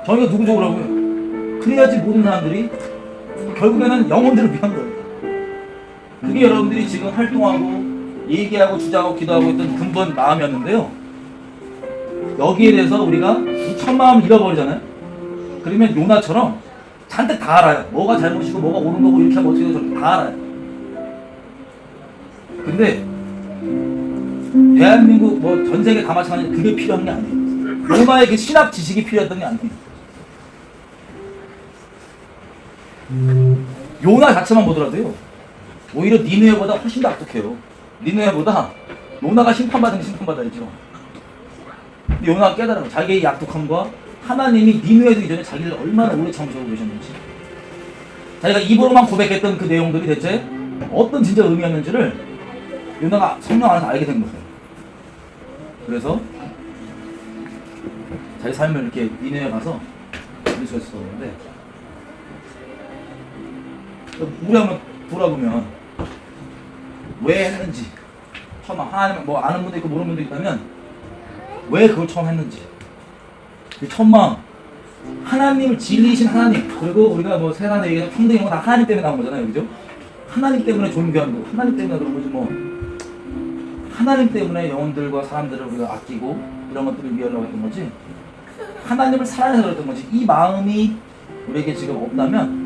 정의가 누구 좋으라고요? 그래야지 모든 사람들이 결국에는 영혼들을 위한 거예요. 그게 여러분들이 지금 활동하고 얘기하고 주장하고 기도하고 있던 근본 마음이었는데요. 여기에 대해서 우리가 이 첫 마음을 잃어버리잖아요. 그러면 요나처럼 잔뜩 다 알아요. 뭐가 잘못이고 뭐가 옳은 거고 이렇게 하면 어떻게 되고 다 알아요. 근데 대한민국 뭐 전 세계 다 마찬가지로 그게 필요한 게 아니에요. 요나의 그 신학 지식이 필요했던 게 아니에요. 요나 자체만 보더라도요. 오히려 니느웨보다 훨씬 더 악독해요. 니느웨보다 요나가 심판받은 게 심판받아야죠. 근데 요나가 깨달아요. 자기의 약독함과 하나님이 니느웨도 이전에 자기를 얼마나 오래 참으시고 계셨는지, 자기가 입으로만 고백했던 그 내용들이 대체 어떤 진짜 의미였는지를 요나가 성령 안에서 알게 된 거예요. 그래서 자기 삶을 이렇게 니느웨에 가서 이룰 수가 있었는데, 우리 한번 돌아보면 왜 했는지, 처음 하나님 뭐 아는 분도 있고 모르는 분도 있다면 왜 그걸 처음 했는지, 그 첫 마음, 하나님을 진리이신 하나님, 그리고 우리가 뭐 세간에 얘기해서 평등 이런 거 다 하나님 때문에 나온 거잖아요, 그죠? 하나님 때문에 존귀한 거고 하나님 때문에 그런 거지 뭐. 하나님 때문에 영혼들과 사람들을 우리가 아끼고 이런 것들을 위하려고 했던 거지, 하나님을 사랑해서 그랬던 거지. 이 마음이 우리에게 지금 없다면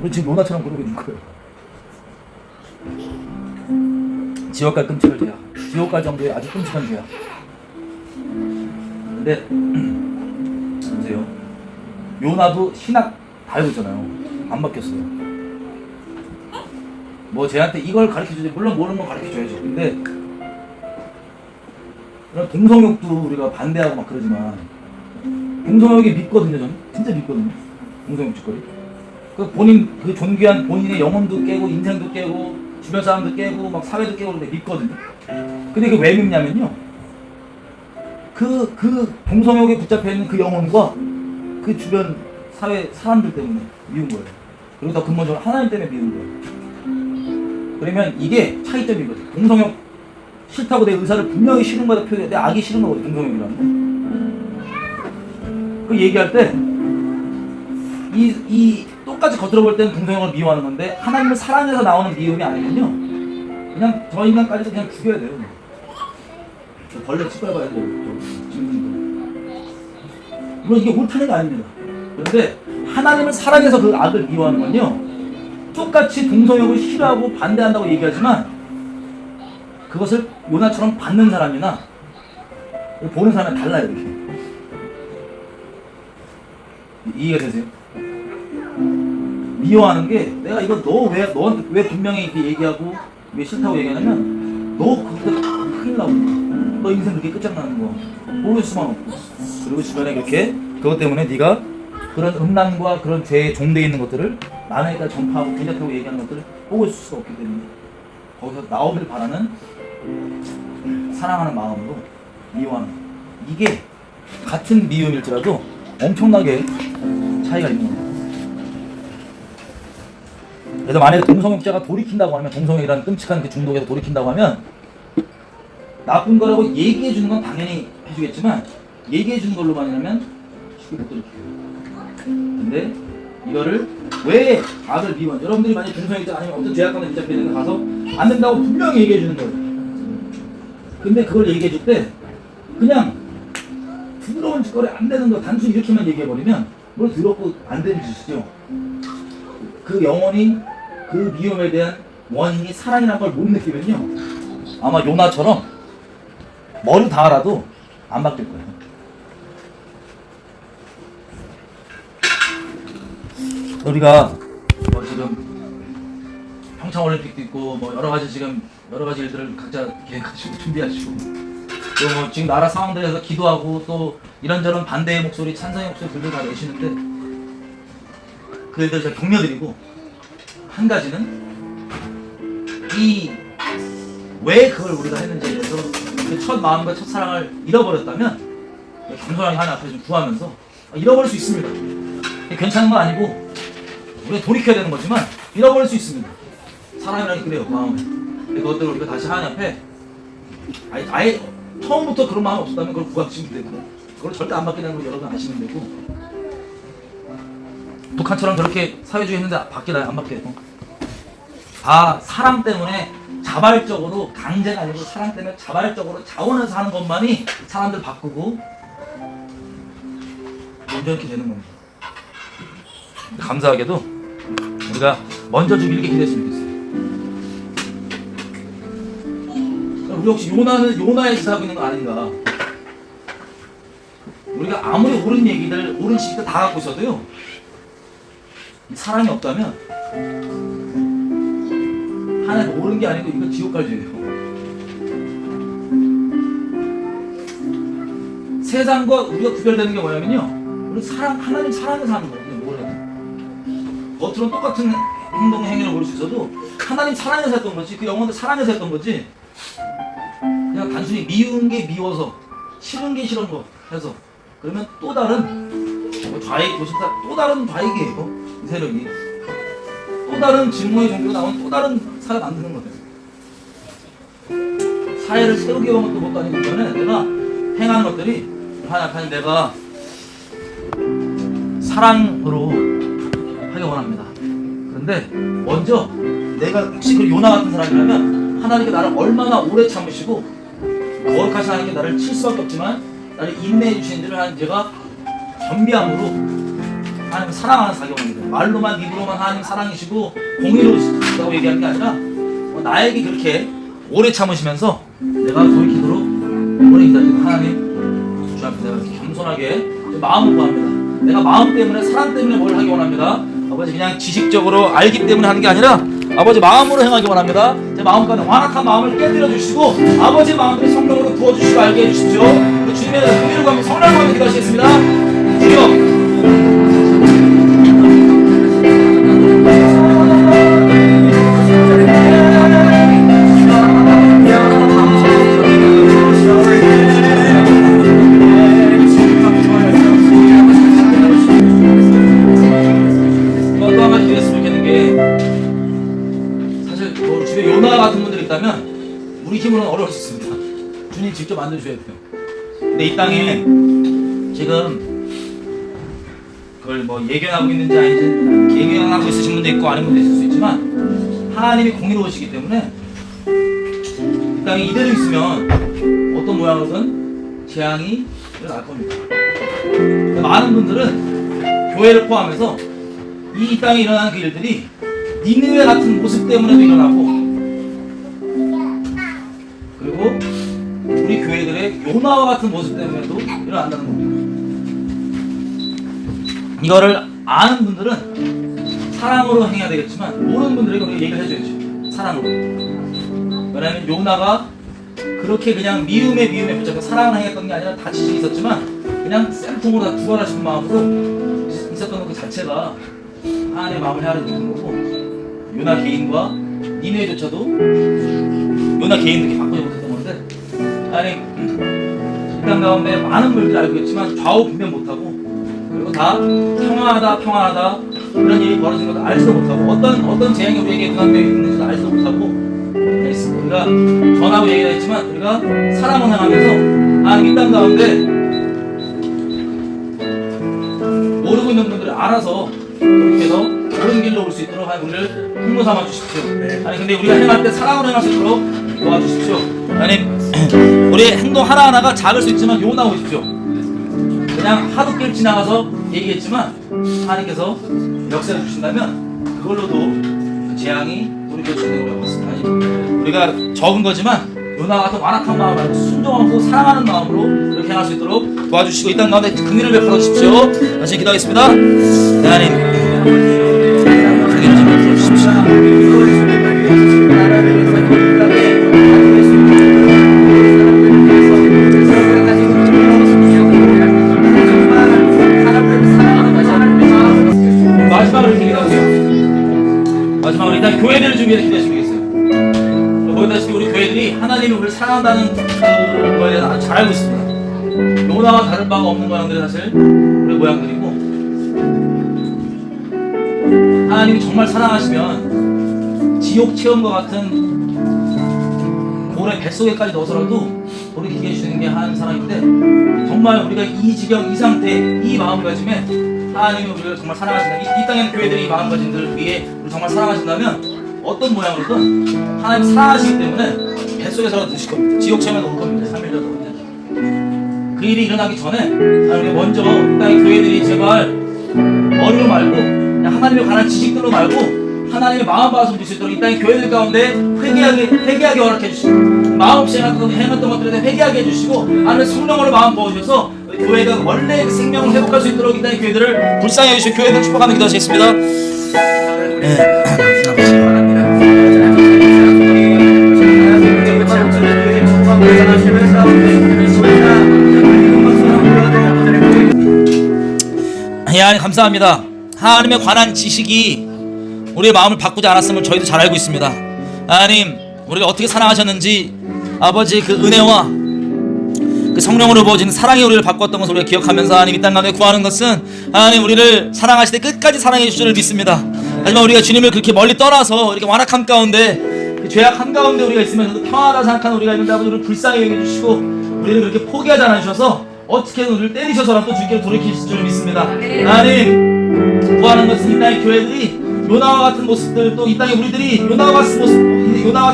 우리 지금 요나처럼 그러고 있는 거예요. 지옥 갈 끔찍한 죄야. 지옥 갈 정도의 아주 끔찍한 죄야. 근데 보세요. 요나도 신학 다 알고 있잖아요. 안 바뀌었어요. 뭐 쟤한테 이걸 가르쳐주지, 물론 모르는 건 가르쳐줘야죠. 근데 그런 동성욕도 우리가 반대하고 막 그러지만 동성욕이 믿거든요. 저는 진짜 믿거든요. 동성욕 짓거리. 그 본인 그 존귀한 본인의 영혼도 깨고 인생도 깨고 주변 사람도 깨고 막 사회도 깨고 그런데 믿거든요. 근데 그게 왜 믿냐면요, 그 동성욕에 붙잡혀 있는 그 영혼과 그 주변 사회 사람들 때문에 미운 거예요. 그리고 더 근본적으로 하나님 때문에 미운 거예요. 그러면 이게 차이점이거든. 동성욕 싫다고 내 의사를 분명히 싫은 거다 표현해. 내 악이 싫은 거거든, 동성욕이라는 거. 그 얘기할 때 이 똑같이 겉으로 볼 때는 동성욕을 미워하는 건데, 하나님을 사랑해서 나오는 미움이 아니면요, 그냥 저 인간까지도 그냥 죽여야 돼요. 저 벌레 치과해봐야 돼요. 물론 이게 옳다는 게 아닙니다. 그런데 하나님을 사랑해서 그 악을 미워하는 건요, 똑같이 동성욕을 싫어하고 반대한다고 얘기하지만 그것을 요나처럼 받는 사람이나 보는 사람이 달라요. 이렇게 이해가 되세요? 미워하는 게, 내가 이거 너한테 왜 분명히 이렇게 얘기하고 왜 싫다고 얘기하냐면, 너 그때 큰일 나고 너 인생 그렇게 끝장나는 거 모를 수만 없고, 그리고 주변에 이렇게 그것 때문에 네가 그런 음란과 그런 죄에 종되어 있는 것들을 남에게 전파하고 괜찮다고 얘기하는 것들을 보고 있을 수가 없기 때문에 거기서 나오길 바라는 사랑하는 마음으로 미워하는, 이게 같은 미움일지라도 엄청나게 차이가 있는 겁니다. 그래서 만약에 동성욕자가 돌이킨다고 하면, 동성욕이라는 끔찍한 그 중독에서 돌이킨다고 하면 나쁜 거라고 얘기해 주는 건 당연히 해주겠지만, 얘기해 주는 걸로만 하면 쉽게 못 돌이켜요. 근데 이거를 왜 악을 미워, 여러분들이 만약에 동성애자 아니면 어떤 제약관에 붙잡혀 있는 데 가서 안 된다고 분명히 얘기해 주는 거예요. 근데 그걸 얘기해 줄 때 그냥 부드러운 짓거리 안 되는 거 단순히 이렇게만 얘기해 버리면, 뭘 더럽고 안 되는 짓이죠. 그 영혼이 그 미움에 대한 원인이 사랑이라는 걸 못 느끼면요, 아마 요나처럼 머리 다 알아도 안 바뀔 거예요. 우리가 뭐 지금 평창올림픽도 있고 뭐 여러 가지 일들을 각자 계획하시고 준비하시고, 또 뭐 지금 나라 상황들에서 기도하고 또 이런저런 반대의 목소리, 찬성의 목소리들도 다 내시는데, 그 일들 제가 격려드리고, 한 가지는 왜 그걸 우리가 했는지에 대해서 그 첫 마음과 첫 사랑을 잃어버렸다면 겸손하게 하나님 앞에 좀 구하면서 잃어버릴 수 있습니다. 괜찮은 건 아니고 우리가 돌이켜야 되는 거지만 잃어버릴 수 있습니다. 사람이라는 게 그래요, 마음에. 그것들을 우리가 다시 하나님 앞에 아예 처음부터 그런 마음이 없었다면 그걸 구하시면 되고, 그걸 절대 안 받게 되는 걸 여러분 아시면 되고, 북한처럼 그렇게 사회주의 했는데 받게 안 받게 되고, 다 사랑 때문에 자발적으로, 강제가 아니고 사랑 때문에 자발적으로 자원해서 하는 것만이 사람들 바꾸고 이렇게 되는 겁니다. 감사하게도 우리가 먼저 좀 이렇게 기도했으면 좋겠어요. 우리 혹시 요나의 짓을 하고 있는 거 아닌가? 우리가 아무리 옳은 얘기들, 옳은 지식들 다 갖고 있어도요, 사랑이 없다면 하나님 옳은 게 아니고 이거 지옥 갈 죄예요. 세상과 우리가 구별되는 게 뭐냐면요, 우리 하나님 사랑해서 하는 거거든요. 겉으로는 똑같은 행동, 행위를 보일 수 있어도 하나님 사랑해서 했던 거지, 그 영혼들 사랑해서 했던 거지, 그냥 단순히 미운 게 미워서, 싫은 게 싫은 거 해서, 그러면 또 다른 좌익, 또 다른 좌익이에요. 이 세력이 또 다른 진모의 종교가 나온 또 다른 사회 만드는 거예요. 사회를 세우기 위한 것도 아니고, 이거는 내가 행하는 것들이 하나님 내가 사랑으로 하기 원합니다. 그런데 먼저 내가 혹시 그 요나 같은 사람이라면 하나님께 나를 얼마나 오래 참으시고 거룩하신 하나님께 나를 칠 수밖에 없지만 나를 인내해 주시는지를 하나님 제가 겸비함으로 하나님을 사랑하는 사경입니다. 말로만 입으로만 하나님 사랑이시고 공의로우시다고 얘기하는 게 아니라 나에게 그렇게 오래 참으시면서 내가 돌이키도록 오래 기다리고, 하나님 주 앞에 내가 겸손하게 마음을 구합니다. 내가 마음 때문에, 사랑 때문에 뭘 하기 원합니다. 아버지 그냥 지식적으로 알기 때문에 하는 게 아니라 아버지 마음으로 행하기 원합니다. 제 마음 가운데 완악한 마음을 깨뜨려 주시고 아버지 마음을 성령으로 부어주시고 알게 해주십시오. 주님의 은혜로 가면 성령으로 가면 기도하시겠습니다. 주여, 우리 힘으로는 어려울 수 있습니다. 주님 직접 만들어주셔야 돼요. 근데 이 땅에 지금 그걸 뭐 예견하고 있는지 아닌지, 예견하고 있으신 분도 있고 아닌 분도 있을 수 있지만 하나님이 공의로우시기 때문에 이 땅에 이대로 있으면 어떤 모양으로든 재앙이 일어날 겁니다. 많은 분들은 교회를 포함해서 이 땅에 일어나는 그 일들이 니느웨 같은 모습 때문에도 일어나고, 그리고 우리 교회들의 요나와 같은 모습 때문에도 일어난다는 겁니다. 이거를 아는 분들은 사랑으로 행해야 되겠지만, 모르는 분들에게 우리가 얘기를 해줘야죠. 사랑으로. 왜냐하면 요나가 그렇게 그냥 미움에 붙잡고 사랑을 행했던 게 아니라 다 지식이 있었지만 그냥 쌤통으로 다 구하라 싶은 마음으로 있었던 것 자체가 하나님의 마음을 헤아려 주는 거고, 요나 개인과 니느웨조차도 요나 개인도 이렇게 바꾸지 못했던 건데, 하나님 이 땅 가운데 많은 분들이 알고 있지만 좌우 분별 못하고, 그리고 다 평안하다 그런 일이 벌어진 것도 알지도 못하고, 어떤 재앙이 우리에게 눈앞에 있는지도 알지도 못하고, 우리가 전하고 얘기를 했지만 우리가 사랑을 행하면서 하나님 이 땅 가운데 모르고 있는 분들이 알아서 돌이켜서 옳은 길로 올 수 있도록 하나님 우리를 홍보 삼아 주십시오. 아니 근데 우리가 행할 때 사랑으로 행할 수 있도록 도와주십시오. 하나님 우리의 행동 하나하나가 작을 수 있지만 요나 오십시오. 그냥 하도 길 지나가서 얘기했지만 하나님께서 역사해 주신다면 그걸로도 그 재앙이 돌이켜 주는 거라고 했습니다. 우리가 적은 거지만 요나 같은 완악한 마음을 가지고 순종하고 사랑하는 마음으로 이렇게 행할 수 있도록 도와주시고 이 땅 가운데 긍휼을 베풀어 주십시오. 다시 기도하겠습니다. 하나님 긍휼을 좀 베풀어 주십시오. 마지막으로 이렇게 기도하세요. 마지막으로 일단 교회들을 준비해서 기도하시면 되겠어요. 보다시피 우리 교회들이 우리들이 하나님이 우리를 사랑한다는 거에 대해서 아주 잘 알고 있습니다. 요나와 다른 바가 없는 모양들이 사실 우리 모양들이고, 하나님이 정말 사랑하시면 지옥 체험과 같은 고래 뱃속에까지 넣어서라도 우리 기게 해주시는 게 한 사람인데, 정말 우리가 이 지경, 이 상태, 이 마음가짐에 하나님이 우리를 정말 사랑하신다. 이 땅에 있는 교회들이 이 마음가짐들을 위해 우리 정말 사랑하신다면 어떤 모양으로든 하나님 사랑하시기 때문에 뱃속에서라도 드실 겁니다. 지옥 체험에 넣을 겁니다. 3일이라도. 그 일이 일어나기 전에 하나님 먼저 이 땅의 교회들이 제발 머리로 말고 그냥 하나님에 관한 지식들로 말고 하나님의 마음 받아서 누릴 수 있도록 이 땅의 교회들 가운데 회개하게 허락해 주시고, 마음 없이 행했던 것들에 대해 회개하게 해주시고, 하나님의 성령으로 마음 부어주셔서 교회가 원래 생명을 회복할 수 있도록 이 땅의 교회들을 불쌍히 해주시고 교회들 축복하는 기도하시겠습니다. 하나님 감사합니다. 하나님에 관한 지식이 우리의 마음을 바꾸지 않았으면 저희도 잘 알고 있습니다. 하나님, 우리가 어떻게 사랑하셨는지, 아버지 그 은혜와 그 성령으로 부어지는 사랑이 우리를 바꿨던 것을 우리가 기억하면서 하나님 이 땅 가운데 구하는 것은 하나님 우리를 사랑하실 때 끝까지 사랑해 주실 줄 믿습니다. 하지만 우리가 주님을 그렇게 멀리 떠나서 이렇게 완악함 가운데, 그 죄악 한가운데 우리가 있으면서도 평안하다 생각하는 우리가 있는데 아버지 우리를 불쌍히 여겨 주시고 우리를 그렇게 포기하지 않아 주셔서 어떻게든 우리를 때리셔서라도 주께로 돌이키실 줄 믿습니다. 하나님, 구하는 것은 이 땅의 교회들이 요나와 같은 모습들, 또 이 땅에 우리들이 요나와 같은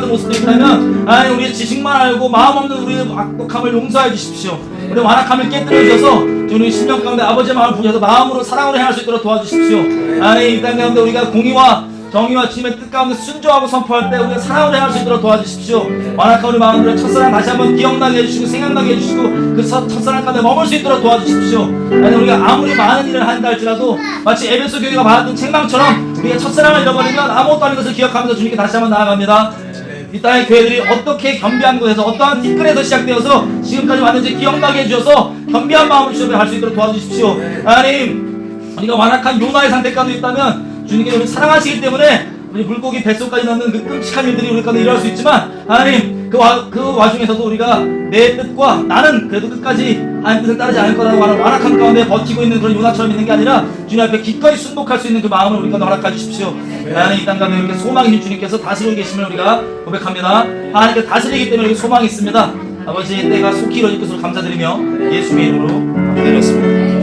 모습들이 있다면 하나님 우리의 지식만 알고 마음 없는 우리의 악독함을 용서해 주십시오. 우리의 완악함을 깨뜨려 주셔서 우리 심령 가운데 아버지의 마음을 부여서 마음으로 사랑으로 행할 수 있도록 도와주십시오. 하나님 이 땅 가운데 우리가 공의와 정의와 주님의 뜻 가운데 순종하고 선포할 때 우리가 사랑으로 행할 수 있도록 도와주십시오. 완악한 우리 마음들의 첫사랑 다시 한번 기억나게 해주시고 생각나게 해주시고 그 첫사랑 가운데 머물 수 있도록 도와주십시오. 하나님 우리가 아무리 많은 일을 한다 할지라도 마치 에베소 교회가 받았던 책망처럼 우리가 첫사랑을 잃어버리면 아무것도 아닌 것을 기억하면서 주님께 다시 한번 나아갑니다. 이 땅의 교회들이 어떻게 겸비한 곳에서 어떠한 티끌에서 시작되어서 지금까지 왔는지 기억나게 해주셔서 겸비한 마음을 주님께 할 수 있도록 도와주십시오. 하나님 우리가 완악한 요나의 상태 가운데 있다면 주님께서 우리를 사랑하시기 때문에 우리 물고기 뱃속까지 넣는 그 끔찍한 일들이 우리 가운데 일어날 수 있지만 하나님 그 와중에서도 우리가 내 뜻과 나는 그래도 끝까지 하나님 뜻을 따르지 않을 거라고 하는 완악한 가운데 버티고 있는 그런 요나처럼 있는 게 아니라 주님 앞에 기꺼이 순복할 수 있는 그 마음을 우리 가운데 허락해 주십시오. 하나님 이 땅 가운데 이렇게 소망이 있는 주님께서 다스리고 계심을 우리가 고백합니다. 하나님께 다스리기 때문에 이렇게 소망이 있습니다. 아버지 때가 속히 이루어질 것으로 감사드리며 예수의 이름으로 기도했습니다.